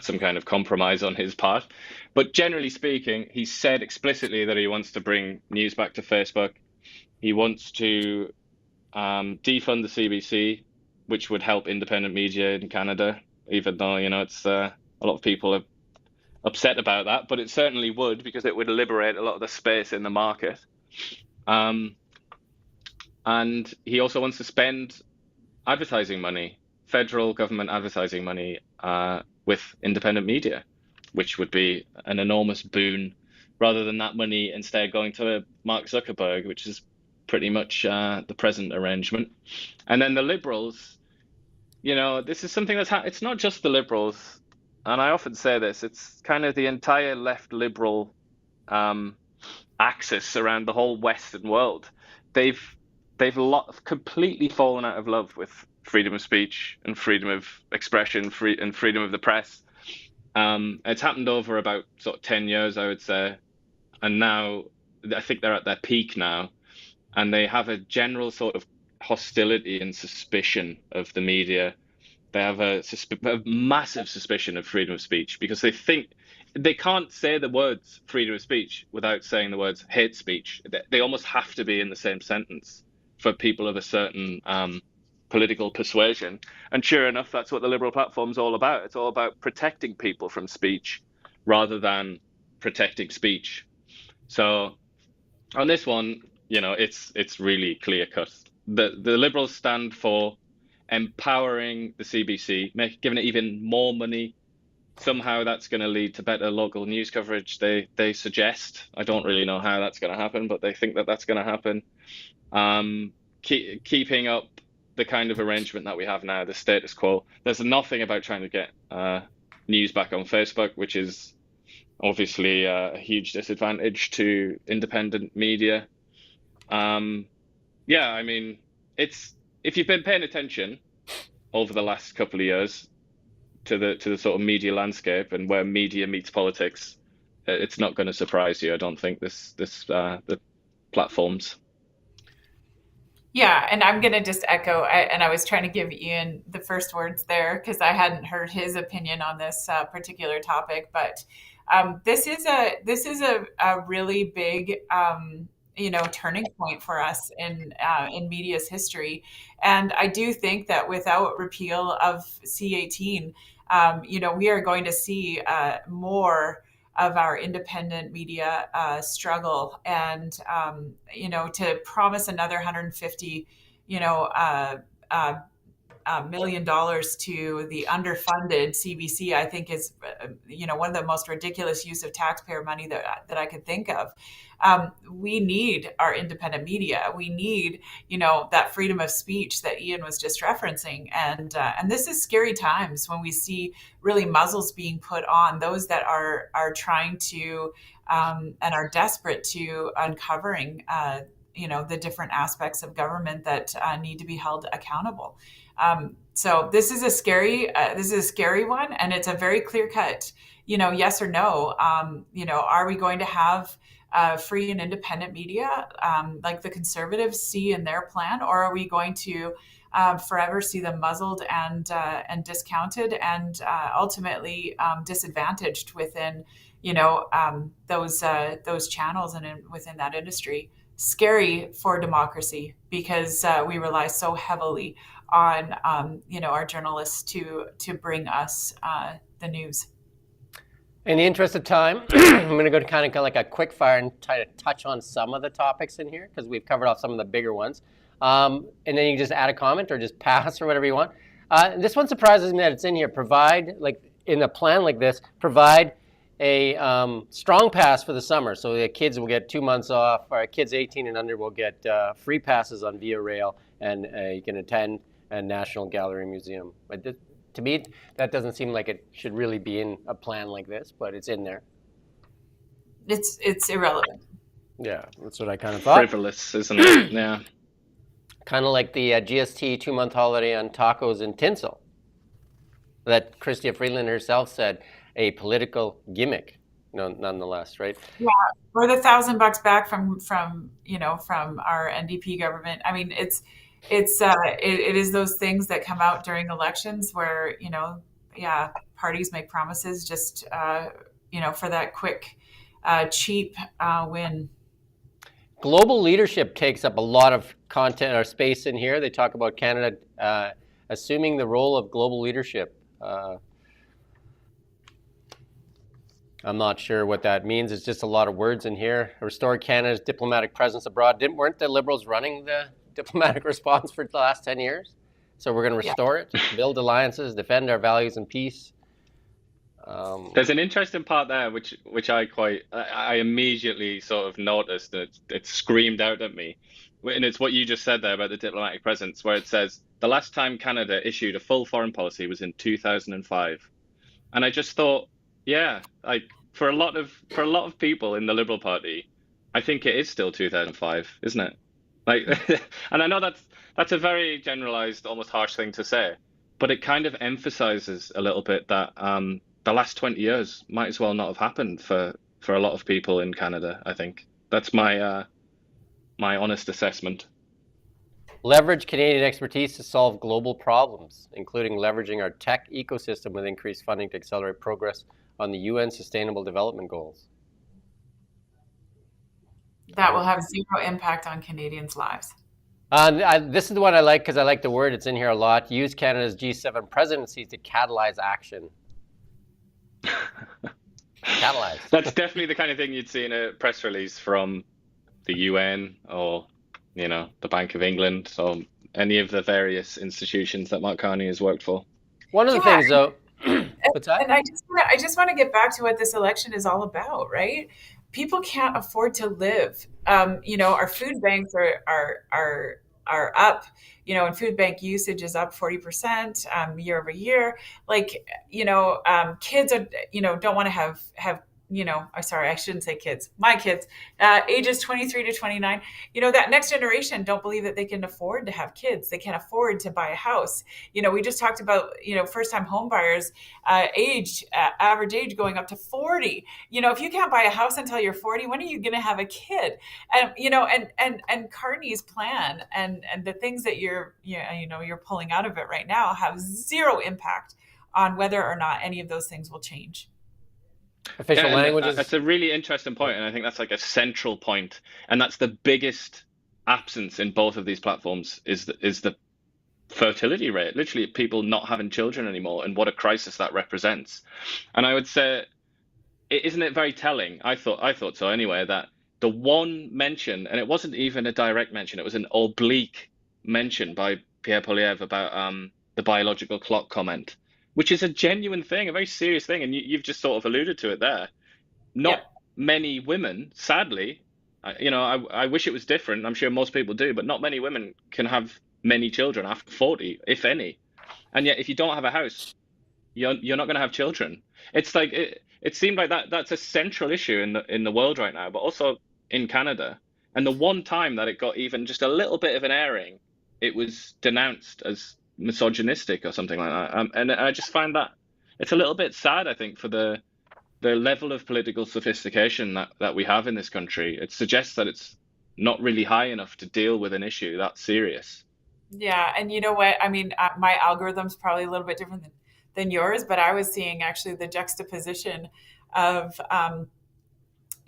[SPEAKER 3] some kind of compromise on his part. But generally speaking, he said explicitly that he wants to bring news back to Facebook. He wants to defund the CBC, which would help independent media in Canada, even though, it's a lot of people are upset about that, but it certainly would because it would liberate a lot of the space in the market. And he also wants to spend advertising money, federal government advertising money, with independent media, which would be an enormous boon, rather than that money instead going to Mark Zuckerberg, which is pretty much the present arrangement. And then the Liberals, this is something it's not just the Liberals, and I often say this, it's kind of the entire left liberal axis around the whole Western world. They've completely fallen out of love with freedom of speech and freedom of expression, and freedom of the press. It's happened over about sort of 10 years, I would say, and now I think they're at their peak now, and they have a general sort of hostility and suspicion of the media. They have a massive suspicion of freedom of speech because they think they can't say the words freedom of speech without saying the words hate speech. They almost have to be in the same sentence for people of a certain political persuasion. And sure enough, that's what the Liberal platform's all about. It's all about protecting people from speech rather than protecting speech. So on this one, it's really clear cut. The Liberals stand for empowering the CBC, giving it even more money. Somehow that's going to lead to better local news coverage. They suggest. I don't really know how that's going to happen, but they think that that's going to happen. Keeping up the kind of arrangement that we have now, the status quo. There's nothing about trying to get news back on Facebook, which is obviously a huge disadvantage to independent media. Yeah, I mean, if you've been paying attention over the last couple of years to the sort of media landscape and where media meets politics, it's not going to surprise you. I don't think the platforms.
[SPEAKER 2] Yeah, and I'm going to just echo, and I was trying to give Iain the first words there because I hadn't heard his opinion on this particular topic. But this is a really big turning point for us in media's history, and I do think that without repeal of C-18, we are going to see more of our independent media struggle, and to promise another 150 $1 million to the underfunded CBC, I think is one of the most ridiculous use of taxpayer money that I could think of. We need our independent media. We need that freedom of speech that Iain was just referencing, and this is scary times when we see really muzzles being put on those that are trying to and are desperate to uncovering the different aspects of government that need to be held accountable. So this is a scary one, and it's a very clear cut, yes or no. Are we going to have free and independent media, like the Conservatives see in their plan, or are we going to forever see them muzzled and discounted and ultimately disadvantaged within those channels and within that industry? Scary for democracy because we rely so heavily on our journalists to bring us the news.
[SPEAKER 1] In the interest of time, I'm going to go to kind of like a quick fire and try to touch on some of the topics in here because we've covered off some of the bigger ones. And then you can just add a comment or just pass or whatever you want. This one surprises me that it's in here. Provide, like in a plan like this, provide a strong pass for the summer. So the kids will get 2 months off, or kids 18 and under will get free passes on Via Rail, and you can attend a National Gallery Museum. But to me, that doesn't seem like it should really be in a plan like this, but it's in there.
[SPEAKER 2] It's irrelevant.
[SPEAKER 1] Yeah, that's what I kind of thought.
[SPEAKER 3] Frivolous, isn't it? Yeah.
[SPEAKER 1] Kind of like the GST 2-month holiday on tacos and tinsel that Chrystia Freeland herself said, a political gimmick, nonetheless, right?
[SPEAKER 2] Yeah, or the $1,000 back from our NDP government. I mean, it is those things that come out during elections where parties make promises just for that quick, cheap win.
[SPEAKER 1] Global leadership takes up a lot of content or space in here. They talk about Canada assuming the role of global leadership. I'm not sure what that means. It's just a lot of words in here. Restore Canada's diplomatic presence abroad. Weren't the Liberals running the diplomatic response for the last 10 years? So we're going to restore it, build alliances, defend our values and peace.
[SPEAKER 3] There's an interesting part there, which I immediately sort of noticed that it screamed out at me. And it's what you just said there about the diplomatic presence, where it says the last time Canada issued a full foreign policy was in 2005. And I just thought, yeah, like for a lot of people in the Liberal Party, I think it is still 2005, isn't it? Like, and I know that's a very generalized, almost harsh thing to say, but it kind of emphasizes a little bit that the last 20 years might as well not have happened for a lot of people in Canada. I think that's my honest assessment.
[SPEAKER 1] Leverage Canadian expertise to solve global problems, including leveraging our tech ecosystem with increased funding to accelerate progress on the UN Sustainable Development Goals.
[SPEAKER 2] That will have zero impact on Canadians' lives.
[SPEAKER 1] This is the one I like because I like the word. It's in here a lot. Use Canada's G7 presidency to catalyze action. Catalyze.
[SPEAKER 3] That's definitely the kind of thing you'd see in a press release from the UN or, the Bank of England or any of the various institutions that Mark Carney has worked for.
[SPEAKER 1] One of the things, though, what's that?
[SPEAKER 2] And I just want to get back to what this election is all about, right? People can't afford to live. Our food banks are up, and food bank usage is up 40% year over year. Like, kids are, don't want to have sorry, I shouldn't say kids. My kids, ages 23 to 29, that next generation don't believe that they can afford to have kids. They can't afford to buy a house. We just talked about, first-time home buyers, average age going up to 40. If you can't buy a house until you're 40, when are you going to have a kid? And, and Carney's plan and the things that you're pulling out of it right now have zero impact on whether or not any of those things will change.
[SPEAKER 1] Official languages.
[SPEAKER 3] That's a really interesting point, and I think that's like a central point, and that's the biggest absence in both of these platforms is the fertility rate. Literally, people not having children anymore, and what a crisis that represents. And I would say, isn't it very telling? I thought so anyway. That the one mention, and it wasn't even a direct mention; it was an oblique mention by Pierre Poilievre about the biological clock comment, which is a genuine thing, a very serious thing. And you've just sort of alluded to it there. Not many women, sadly, I wish it was different. I'm sure most people do, but not many women can have many children after 40, if any. And yet, if you don't have a house, you're not going to have children. It's like, it seemed like that's a central issue in the world right now, but also in Canada. And the one time that it got even just a little bit of an airing, it was denounced as misogynistic or something like that. And I just find that it's a little bit sad, I think, for the the level of political sophistication that we have in this country, it suggests that it's not really high enough to deal with an issue that serious.
[SPEAKER 2] Yeah, and you know what? I mean, my algorithm's probably a little bit different than yours, but I was seeing actually the juxtaposition of,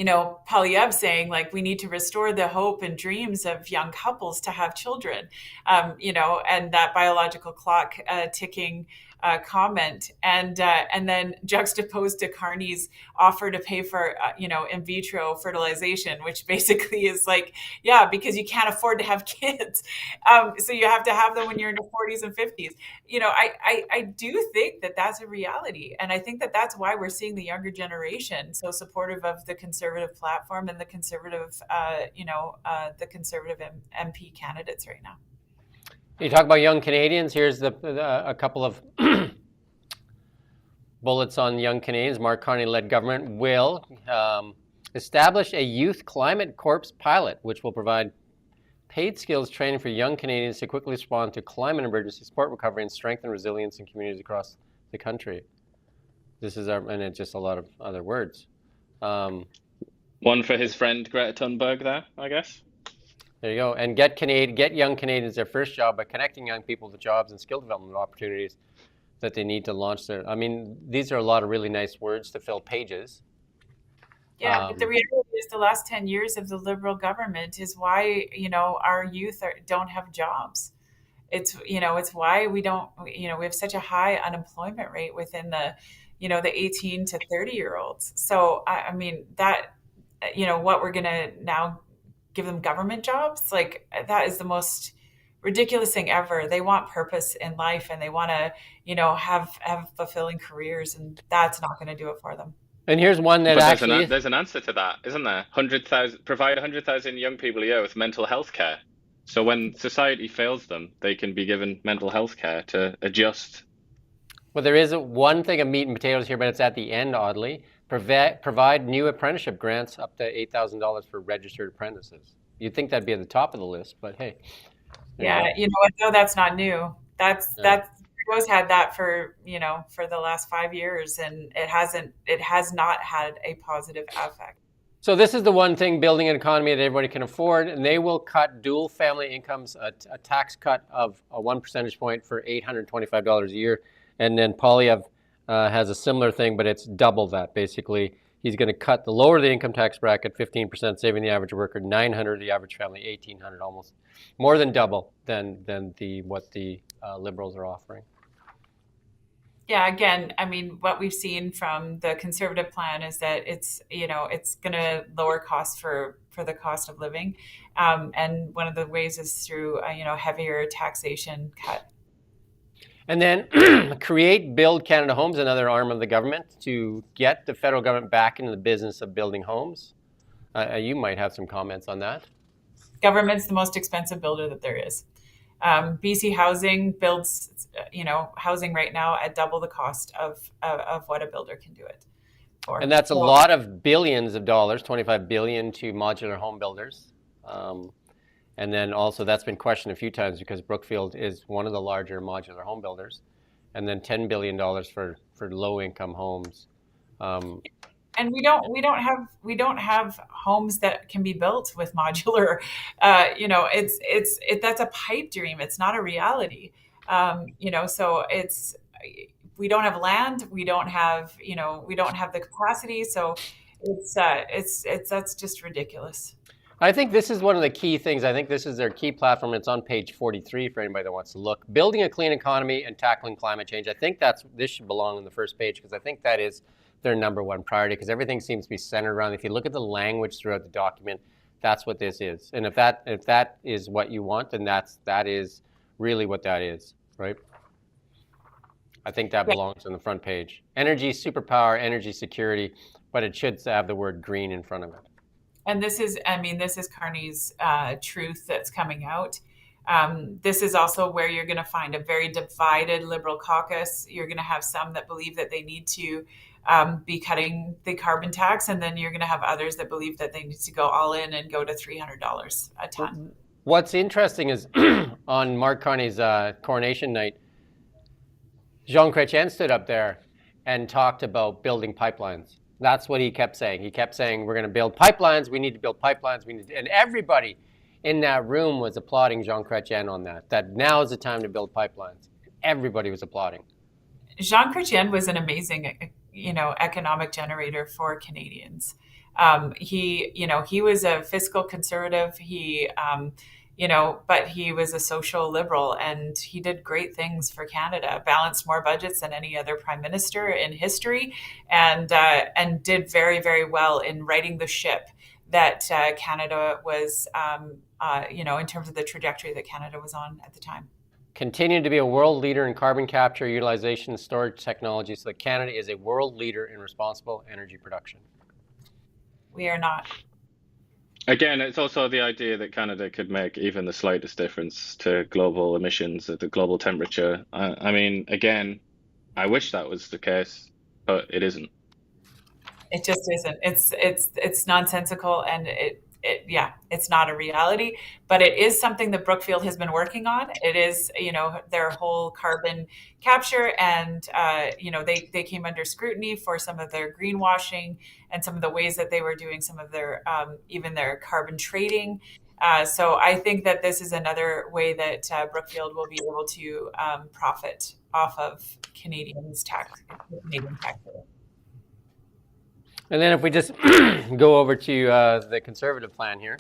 [SPEAKER 2] Polyev saying like we need to restore the hope and dreams of young couples to have children, and that biological clock ticking comment, and then juxtaposed to Carney's offer to pay for in vitro fertilization, which basically is like, yeah, because you can't afford to have kids, so you have to have them when you're in your 40s and 50s. I do think that that's a reality, and I think that that's why we're seeing the younger generation so supportive of the conservative platform and the conservative MP candidates right now.
[SPEAKER 1] You talk about young Canadians. Here's a couple of bullets on young Canadians. Mark Carney-led government will establish a youth climate corps pilot, which will provide paid skills training for young Canadians to quickly respond to climate emergency, support recovery, and strengthen resilience in communities across the country. This is and it's just a lot of other words.
[SPEAKER 3] One for his friend Greta Thunberg there, I guess.
[SPEAKER 1] There you go. And get young Canadians their first job by connecting young people to jobs and skill development opportunities that they need to launch their. I mean, these are a lot of really nice words to fill pages.
[SPEAKER 2] Yeah, but the reality is the last 10 years of the Liberal government is why, our youth don't have jobs. It's why we don't, we have such a high unemployment rate within the 18 to 30-year-olds. So, I mean, that, what we're going to now give them government jobs, like that is the most ridiculous thing ever. They want purpose in life and they want to, have fulfilling careers, and that's not going to do it for them.
[SPEAKER 1] And here's one that
[SPEAKER 3] there's an answer to that, isn't there? Provide 100,000 young people a year with mental health care. So when society fails them, they can be given mental health care to adjust.
[SPEAKER 1] Well, there is one thing of meat and potatoes here, but it's at the end, oddly. Provide new apprenticeship grants up to $8,000 for registered apprentices. You'd think that'd be at the top of the list, but hey.
[SPEAKER 2] Yeah, you know what, though? That's not new. That's Trudeau's had that for the last 5 years, and it has not had a positive effect.
[SPEAKER 1] So this is the one thing, building an economy that everybody can afford, and they will cut dual family incomes, a tax cut of 1 percentage point for $825 a year. And then Polyev has a similar thing, but it's double that. Basically, he's going to lower the income tax bracket 15%, saving the average worker $900, the average family $1,800, almost more than double than what the Liberals are offering.
[SPEAKER 2] Yeah, again, I mean, what we've seen from the Conservative plan is that it's going to lower costs for the cost of living, and one of the ways is through a heavier taxation cut.
[SPEAKER 1] And then Build Canada Homes, another arm of the government, to get the federal government back into the business of building homes. You might have some comments on that.
[SPEAKER 2] Government's the most expensive builder that there is. BC Housing builds, housing right now at double the cost of what a builder can do it for.
[SPEAKER 1] And that's a lot of billions of dollars, $25 billion to modular home builders. And then also that's been questioned a few times because Brookfield is one of the larger modular home builders. And then $10 billion for low income homes.
[SPEAKER 2] And we don't have homes that can be built with modular. That's a pipe dream. It's not a reality. So we don't have land. We don't have the capacity. So that's just ridiculous.
[SPEAKER 1] I think this is one of the key things. I think this is their key platform. It's on page 43 for anybody that wants to look. Building a clean economy and tackling climate change. I think this should belong on the first page because I think that is their number one priority, because everything seems to be centered around, if you look at the language throughout the document, that's what this is. And if that is what you want, then that is really what that is, right? I think that belongs on the front page. Energy superpower, energy security, but it should have the word green in front of it.
[SPEAKER 2] And this is Carney's truth that's coming out. This is also where you're going to find a very divided Liberal caucus. You're going to have some that believe that they need to be cutting the carbon tax, and then you're going to have others that believe that they need to go all in and go to $300 a ton.
[SPEAKER 1] What's interesting is on Mark Carney's coronation night, Jean Chrétien stood up there and talked about building pipelines. That's what he kept saying. He kept saying, we're going to build pipelines. We need to build pipelines. And everybody in that room was applauding Jean Chrétien on that now is the time to build pipelines. Everybody was applauding.
[SPEAKER 2] Jean Chrétien was an amazing, economic generator for Canadians. He was a fiscal conservative. But he was a social liberal, and he did great things for Canada, balanced more budgets than any other prime minister in history, and did very, very well in righting the ship that Canada was, in terms of the trajectory that Canada was on at the time.
[SPEAKER 1] Continue to be a world leader in carbon capture, utilization, and storage technology so that Canada is a world leader in responsible energy production.
[SPEAKER 2] We are not.
[SPEAKER 3] Again, it's also the idea that Canada could make even the slightest difference to global emissions at the global temperature. I mean, again, I wish that was the case, but it isn't.
[SPEAKER 2] It just isn't. It's nonsensical, and it's not a reality, but it is something that Brookfield has been working on. It is, their whole carbon capture, and they came under scrutiny for some of their greenwashing and some of the ways that they were doing some of their even their carbon trading. So I think that this is another way that Brookfield will be able to profit off of Canadian tax.
[SPEAKER 1] And then if we just go over to the Conservative plan here.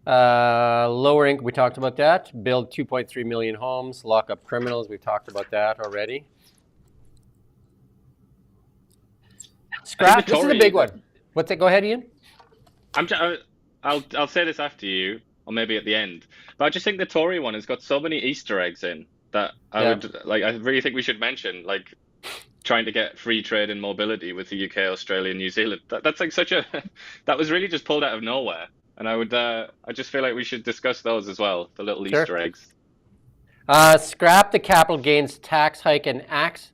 [SPEAKER 1] Lower income, we talked about that. Build 2.3 million homes, lock up criminals. We've talked about that already. Scrap, this is a big one. What's it? Go ahead, Iain.
[SPEAKER 3] I'll say this after you, or maybe at the end. But I just think the Tory one has got so many Easter eggs in that I really think we should mention, like trying to get free trade and mobility with the UK, Australia, New Zealand. That's like that was really just pulled out of nowhere. And I just feel like we should discuss those as well, the little
[SPEAKER 1] Sure.
[SPEAKER 3] Easter eggs.
[SPEAKER 1] Scrap the capital gains tax hike and axe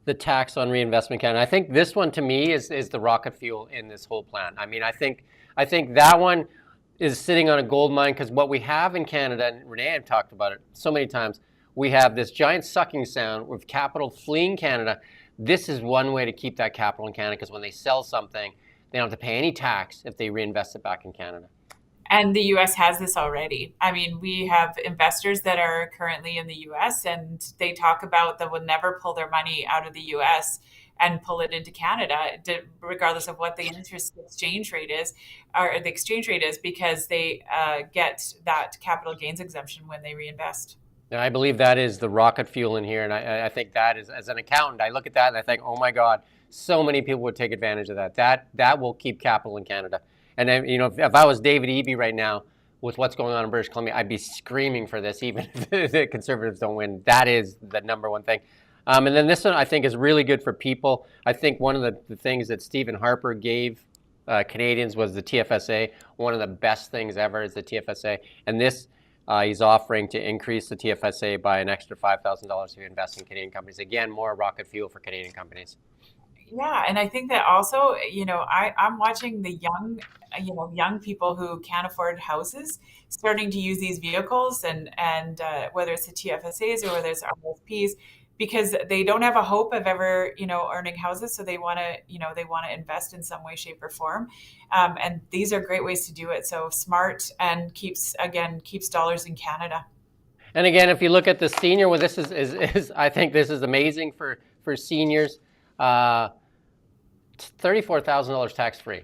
[SPEAKER 1] the tax on reinvestment Canada. I think this one to me is the rocket fuel in this whole plan. I mean, I think that one is sitting on a gold mine, because what we have in Canada, and Renee have talked about it so many times, we have this giant sucking sound with capital fleeing Canada. This is one way to keep that capital in Canada, because when they sell something, they don't have to pay any tax if they reinvest it back in Canada.
[SPEAKER 2] And the US has this already. I mean, we have investors that are currently in the US, and they talk about that will never pull their money out of the US and pull it into Canada, regardless of what the exchange rate is, because they get that capital gains exemption when they reinvest.
[SPEAKER 1] And I believe that is the rocket fuel in here. And I think that is, as an accountant, I look at that and I think, oh my God, so many people would take advantage of that. That will keep capital in Canada. And then, if I was David Eby right now with what's going on in British Columbia, I'd be screaming for this, even if the Conservatives don't win. That is the number one thing. And then this one I think is really good for people. I think one of the things that Stephen Harper gave Canadians was the TFSA. One of the best things ever is the TFSA. And this, he's offering to increase the TFSA by an extra $5,000 if you invest in Canadian companies. Again, more rocket fuel for Canadian companies.
[SPEAKER 2] Yeah, and I think that also, I'm watching the young people who can't afford houses starting to use these vehicles, and whether it's the TFSAs or whether it's RSPs, because they don't have a hope of ever, earning houses. So they want to invest in some way, shape, or form. And these are great ways to do it. So smart, and keeps dollars in Canada.
[SPEAKER 1] And again, if you look at the senior, well, this is I think this is amazing for seniors. $34,000 tax free.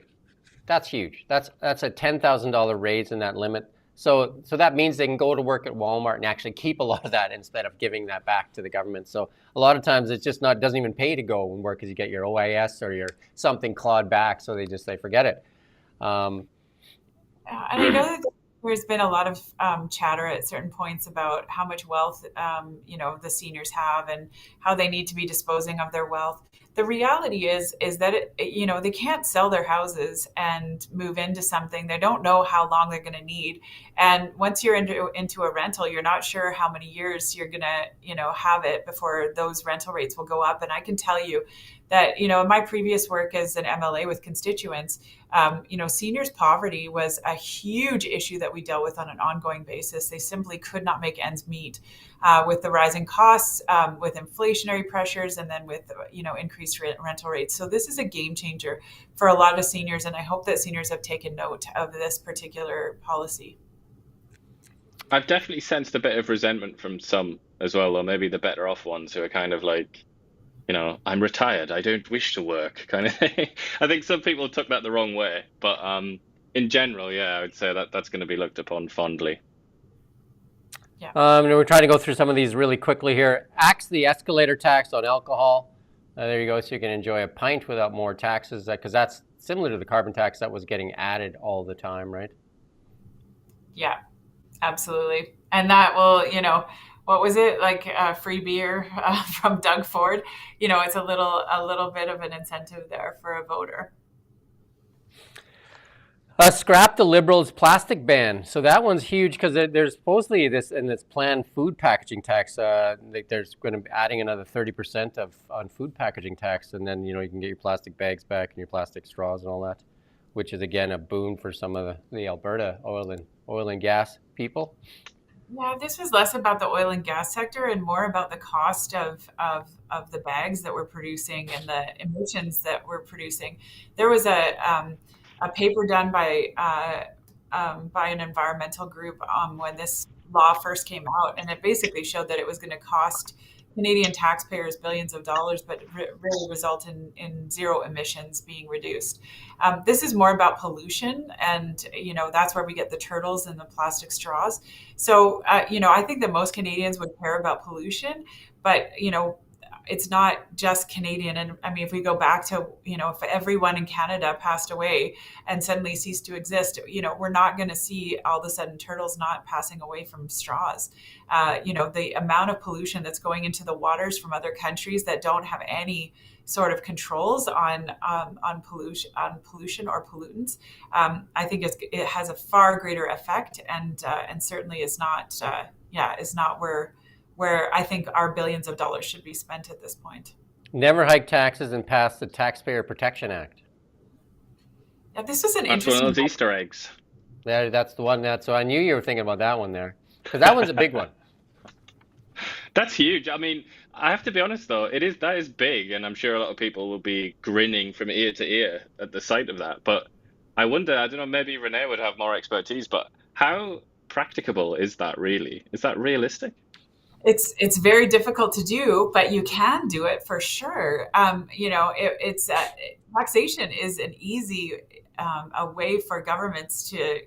[SPEAKER 1] That's huge. That's a $10,000 raise in that limit. So that means they can go to work at Walmart and actually keep a lot of that instead of giving that back to the government. So a lot of times it's just doesn't even pay to go and work, because you get your OIS or your something clawed back. So they forget it.
[SPEAKER 2] And I know that there's been a lot of chatter at certain points about how much wealth, the seniors have, and how they need to be disposing of their wealth. The reality is that they can't sell their houses and move into something. They don't know how long they're going to need, and once you're into a rental, you're not sure how many years you're going to have it before those rental rates will go up. And I can tell you that in my previous work as an MLA with constituents, seniors poverty was a huge issue that we dealt with on an ongoing basis. They simply could not make ends meet with the rising costs, with inflationary pressures, and then with increasing increased rental rates. So this is a game changer for a lot of seniors, and I hope that seniors have taken note of this particular policy.
[SPEAKER 3] I've definitely sensed a bit of resentment from some as well, or maybe the better off ones who are kind of like, I'm retired, I don't wish to work kind of thing. I think some people took that the wrong way, but in general, yeah, I would say that that's going to be looked upon fondly.
[SPEAKER 2] Yeah.
[SPEAKER 1] We're trying to go through some of these really quickly here. Axe the escalator tax on alcohol. There you go. So you can enjoy a pint without more taxes, because that's similar to the carbon tax that was getting added all the time, right?
[SPEAKER 2] Yeah, absolutely. And that will, what was it like? Free beer from Doug Ford. It's a little bit of an incentive there for a voter.
[SPEAKER 1] Scrap the Liberals' plastic ban. So that one's huge because there's supposedly this planned food packaging tax. There's going to be adding another 30% on food packaging tax, and then you can get your plastic bags back and your plastic straws and all that, which is again a boon for some of the Alberta oil and gas people.
[SPEAKER 2] Yeah, this was less about the oil and gas sector and more about the cost of the bags that we're producing and the emissions that we're producing. There was a paper done by an environmental group when this law first came out, and it basically showed that it was going to cost Canadian taxpayers billions of dollars, but really result in zero emissions being reduced. This is more about pollution, and that's where we get the turtles and the plastic straws. So I think that most Canadians would care about pollution, but it's not just Canadian. And I mean, if we go back to, if everyone in Canada passed away and suddenly ceased to exist, we're not going to see all of a sudden turtles not passing away from straws. The amount of pollution that's going into the waters from other countries that don't have any sort of controls on pollution or pollutants, I think it has a far greater effect, and certainly is not where I think our billions of dollars should be spent at this point.
[SPEAKER 1] Never hike taxes and pass the Taxpayer Protection Act.
[SPEAKER 2] Yeah, this was an
[SPEAKER 3] That's
[SPEAKER 2] interesting.
[SPEAKER 3] one of those Easter eggs.
[SPEAKER 1] Yeah, that's the one. So I knew you were thinking about that one there, because that one's a big one.
[SPEAKER 3] That's huge. I mean, I have to be honest though, that is big, and I'm sure a lot of people will be grinning from ear to ear at the sight of that. But I wonder, I don't know, maybe Renee would have more expertise, but how practicable is that really? Is that realistic?
[SPEAKER 2] It's very difficult to do, but you can do it for sure. Taxation is an easy a way for governments to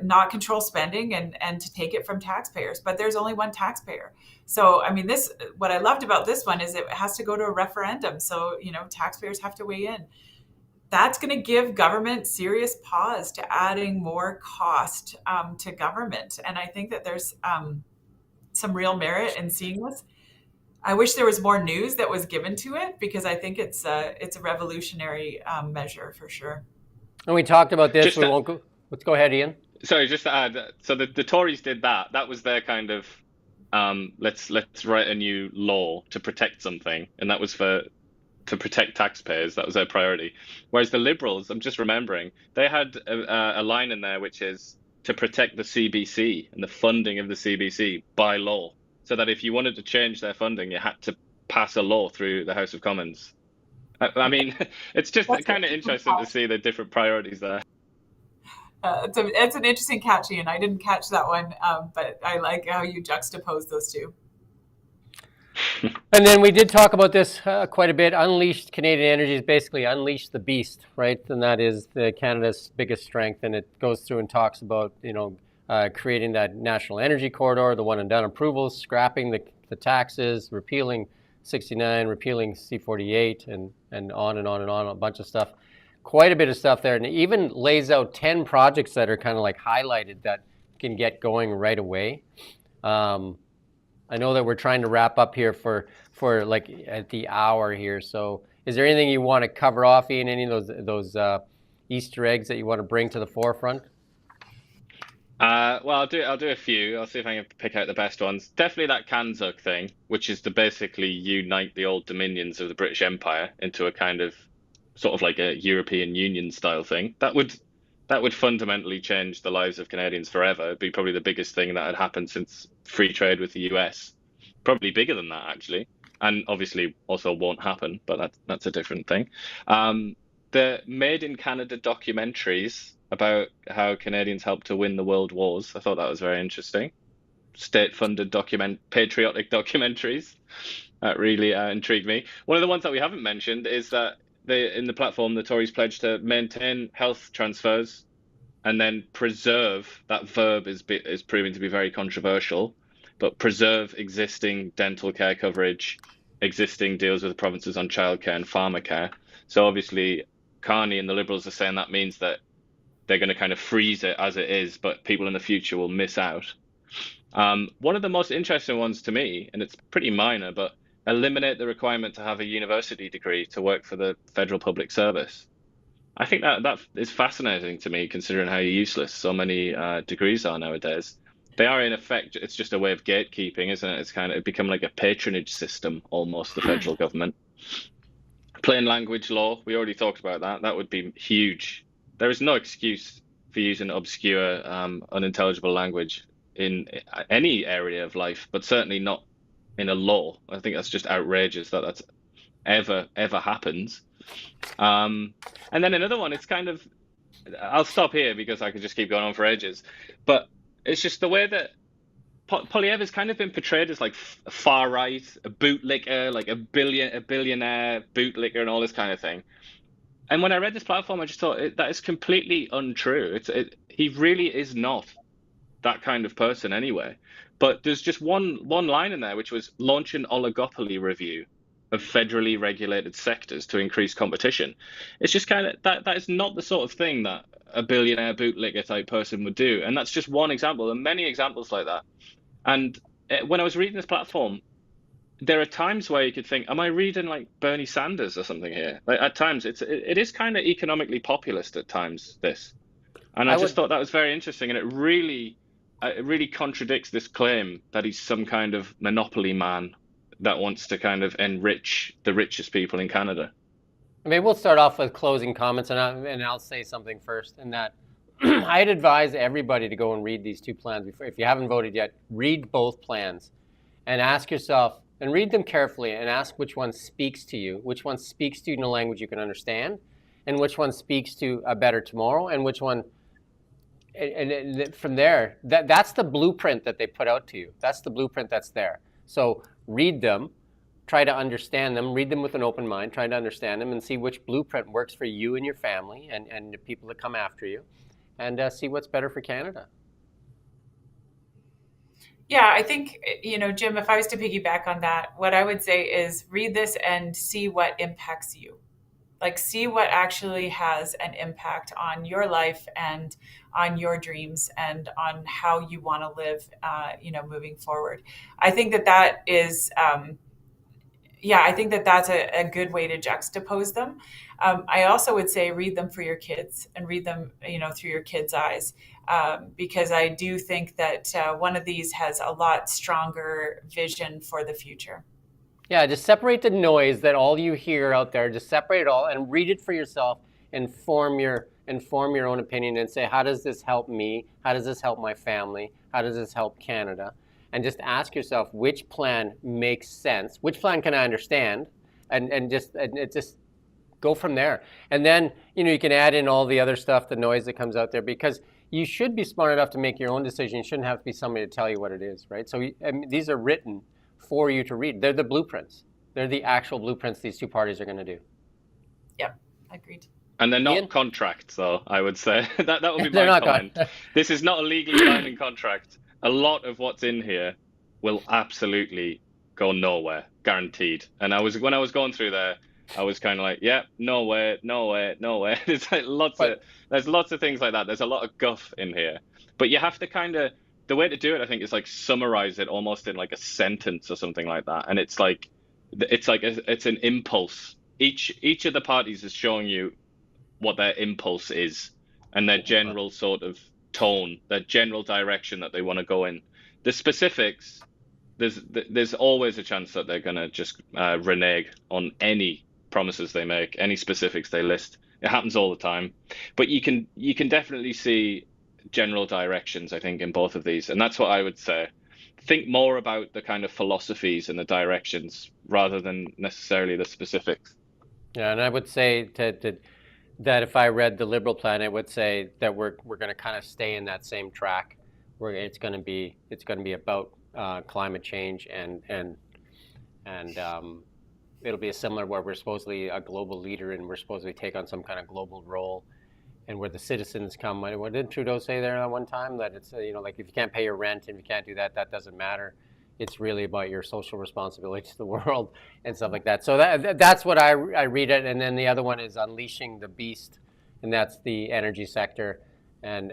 [SPEAKER 2] not control spending and to take it from taxpayers. But there's only one taxpayer. So, I mean, what I loved about this one is it has to go to a referendum. So, taxpayers have to weigh in. That's going to give government serious pause to adding more cost to government. And I think that there's some real merit in seeing this. I wish there was more news that was given to it, because I think it's a revolutionary measure for sure.
[SPEAKER 1] And we talked about this. Let's go ahead, Iain.
[SPEAKER 3] Sorry, just to add. So the Tories did that. That was their kind of let's write a new law to protect something, and that was to protect taxpayers. That was their priority. Whereas the Liberals, I'm just remembering, they had a line in there which is to protect the CBC and the funding of the CBC by law, so that if you wanted to change their funding, you had to pass a law through the House of Commons. I mean, it's just kind of interesting to see the different priorities there.
[SPEAKER 2] It's an interesting catch, Iain. I didn't catch that one, but I like how you juxtapose those two.
[SPEAKER 1] And then we did talk about this quite a bit. Unleashed Canadian Energy is basically unleash the beast, right? And that is Canada's biggest strength. And it goes through and talks about, creating that national energy corridor, the one and done approvals, scrapping the taxes, repealing 69, repealing C-48, and on and on and on, a bunch of stuff. Quite a bit of stuff there. And it even lays out 10 projects that are kind of like highlighted that can get going right away. I know that we're trying to wrap up here for like at the hour here. So is there anything you want to cover off, Iain? Any of those Easter eggs that you want to bring to the forefront?
[SPEAKER 3] Well, I'll do a few. I'll see if I can pick out the best ones. Definitely that Kanzuk thing, which is to basically unite the old dominions of the British Empire into a kind of sort of like a European Union style thing. That would fundamentally change the lives of Canadians forever. It'd be probably the biggest thing that had happened since free trade with the US. Probably bigger than that, actually. and obviously also won't happen, but that's a different thing. The Made in Canada documentaries about how Canadians helped to win the world wars. I thought that was very interesting. State-funded patriotic documentaries. That really intrigued me. One of the ones that we haven't mentioned is that in the platform, the Tories pledged to maintain health transfers and then preserve. That verb is proving to be very controversial, but preserve existing dental care coverage, existing deals with the provinces on childcare and pharmacare. So obviously, Carney and the Liberals are saying that means that they're going to kind of freeze it as it is, but people in the future will miss out. One of the most interesting ones to me, and it's pretty minor, but eliminate the requirement to have a university degree to work for the federal public service. I think that is fascinating to me, considering how useless so many degrees are nowadays. They are, in effect, it's just a way of gatekeeping, isn't it? It's become like a patronage system, almost, the federal government. Plain language law, we already talked about that. That would be huge. There is no excuse for using obscure, unintelligible language in any area of life, but certainly not in a law. I think that's just outrageous that that's ever happens. And then another one, it's kind of, I'll stop here because I could just keep going on for ages, but it's just the way that Poilievre has kind of been portrayed as like far right, a bootlicker, like a billionaire bootlicker and all this kind of thing. And when I read this platform, I just thought that is completely untrue. He really is not that kind of person anyway. But there's just one line in there, which was launch an oligopoly review of federally regulated sectors to increase competition. It's just kind of that is not the sort of thing that a billionaire bootlicker type person would do. And that's just one example, and many examples like that. And when I was reading this platform, there are times where you could think, am I reading like Bernie Sanders or something here? Like at times, it is kind of economically populist at times, this. And I just thought that was very interesting, and it really contradicts this claim that he's some kind of monopoly man that wants to kind of enrich the richest people in Canada.
[SPEAKER 1] Maybe we'll start off with closing comments, and I'll say something first, in that I'd advise everybody to go and read these two plans before. If you haven't voted yet, read both plans and ask yourself, and read them carefully, and ask which one speaks to you, which one speaks to you in a language you can understand, and which one speaks to a better tomorrow, and which one, and from there, that's the blueprint that they put out to you. That's the blueprint that's there. So read them, try to understand them, read them with an open mind, try to understand them, and see which blueprint works for you and your family and the people that come after you, and see what's better for Canada.
[SPEAKER 2] Yeah, I think, Jim, if I was to piggyback on that, what I would say is read this and see what impacts you. Like, see what actually has an impact on your life and on your dreams and on how you want to live, moving forward. I think that is, I think that's a good way to juxtapose them. I also would say read them for your kids and read them, through your kids' eyes, because I do think that one of these has a lot stronger vision for the future.
[SPEAKER 1] Yeah, just separate the noise that all you hear out there. Just separate it all and read it for yourself. And form your own opinion and say, how does this help me? How does this help my family? How does this help Canada? And just ask yourself which plan makes sense. Which plan can I understand? And just go from there. And then you can add in all the other stuff, the noise that comes out there, because you should be smart enough to make your own decision. You shouldn't have to be somebody to tell you what it is, right? So these are written for you to read. They're the blueprints. They're the actual blueprints these two parties are going to do.
[SPEAKER 2] Yep, agreed.
[SPEAKER 3] And they're not
[SPEAKER 1] Iain?
[SPEAKER 3] Contracts, though, I would say. that would be
[SPEAKER 1] They're
[SPEAKER 3] my
[SPEAKER 1] not
[SPEAKER 3] comment. This is not a legally binding contract. A lot of what's in here will absolutely go nowhere, guaranteed. And when I was going through there, I was kind of like, yeah, no way. There's there's lots of things like that. There's a lot of guff in here. But you have to the way to do it, I think, is like summarize it almost in like a sentence or something like that. And it's an impulse. Each of the parties is showing you what their impulse is and their general sort of tone, their general direction that they want to go in. The specifics, there's always a chance that they're going to just renege on any promises they make, any specifics they list. It happens all the time. But you can definitely see general directions, I think, in both of these. And that's what I would say. think more about the kind of philosophies and the directions rather than necessarily the specifics.
[SPEAKER 1] Yeah, and I would say that if I read the Liberal plan, it would say that we're going to kind of stay in that same track, where it's going to be about climate change and it'll be a similar where we're supposedly a global leader and we're supposedly take on some kind of global role, and where the citizens come. What did Trudeau say there at one time? That it's like if you can't pay your rent and if you can't do that, that doesn't matter. It's really about your social responsibility to the world and stuff like that. So that's what I read it. And then the other one is Unleashing the Beast, and that's the energy sector, and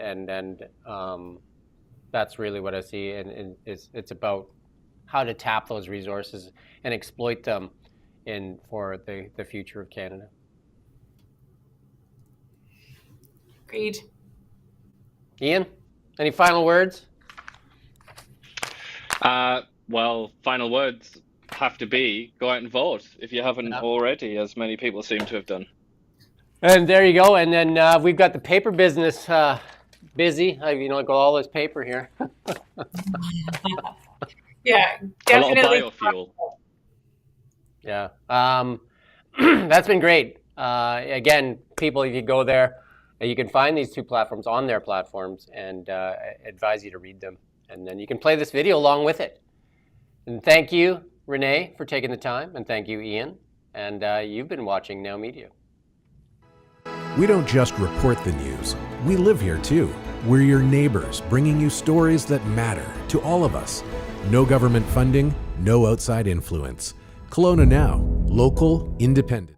[SPEAKER 1] that's really what I see. And it's about how to tap those resources and exploit them for the future of Canada.
[SPEAKER 2] Agreed.
[SPEAKER 1] Iain, any final words?
[SPEAKER 3] Well, final words have to be go out and vote if you haven't already, as many people seem to have done.
[SPEAKER 1] And there you go. And then we've got the paper business busy. Got all this paper here.
[SPEAKER 2] Yeah, definitely.
[SPEAKER 3] A lot of biofuel.
[SPEAKER 1] Yeah, that's been great. Again, people, if you go there, you can find these two platforms on their platforms, and advise you to read them. And then you can play this video along with it. And thank you, Renee, for taking the time. And thank you, Iain. And you've been watching Now Media.
[SPEAKER 4] We don't just report the news. We live here too. We're your neighbors, bringing you stories that matter to all of us. No government funding, no outside influence. Kelowna Now, local, independent.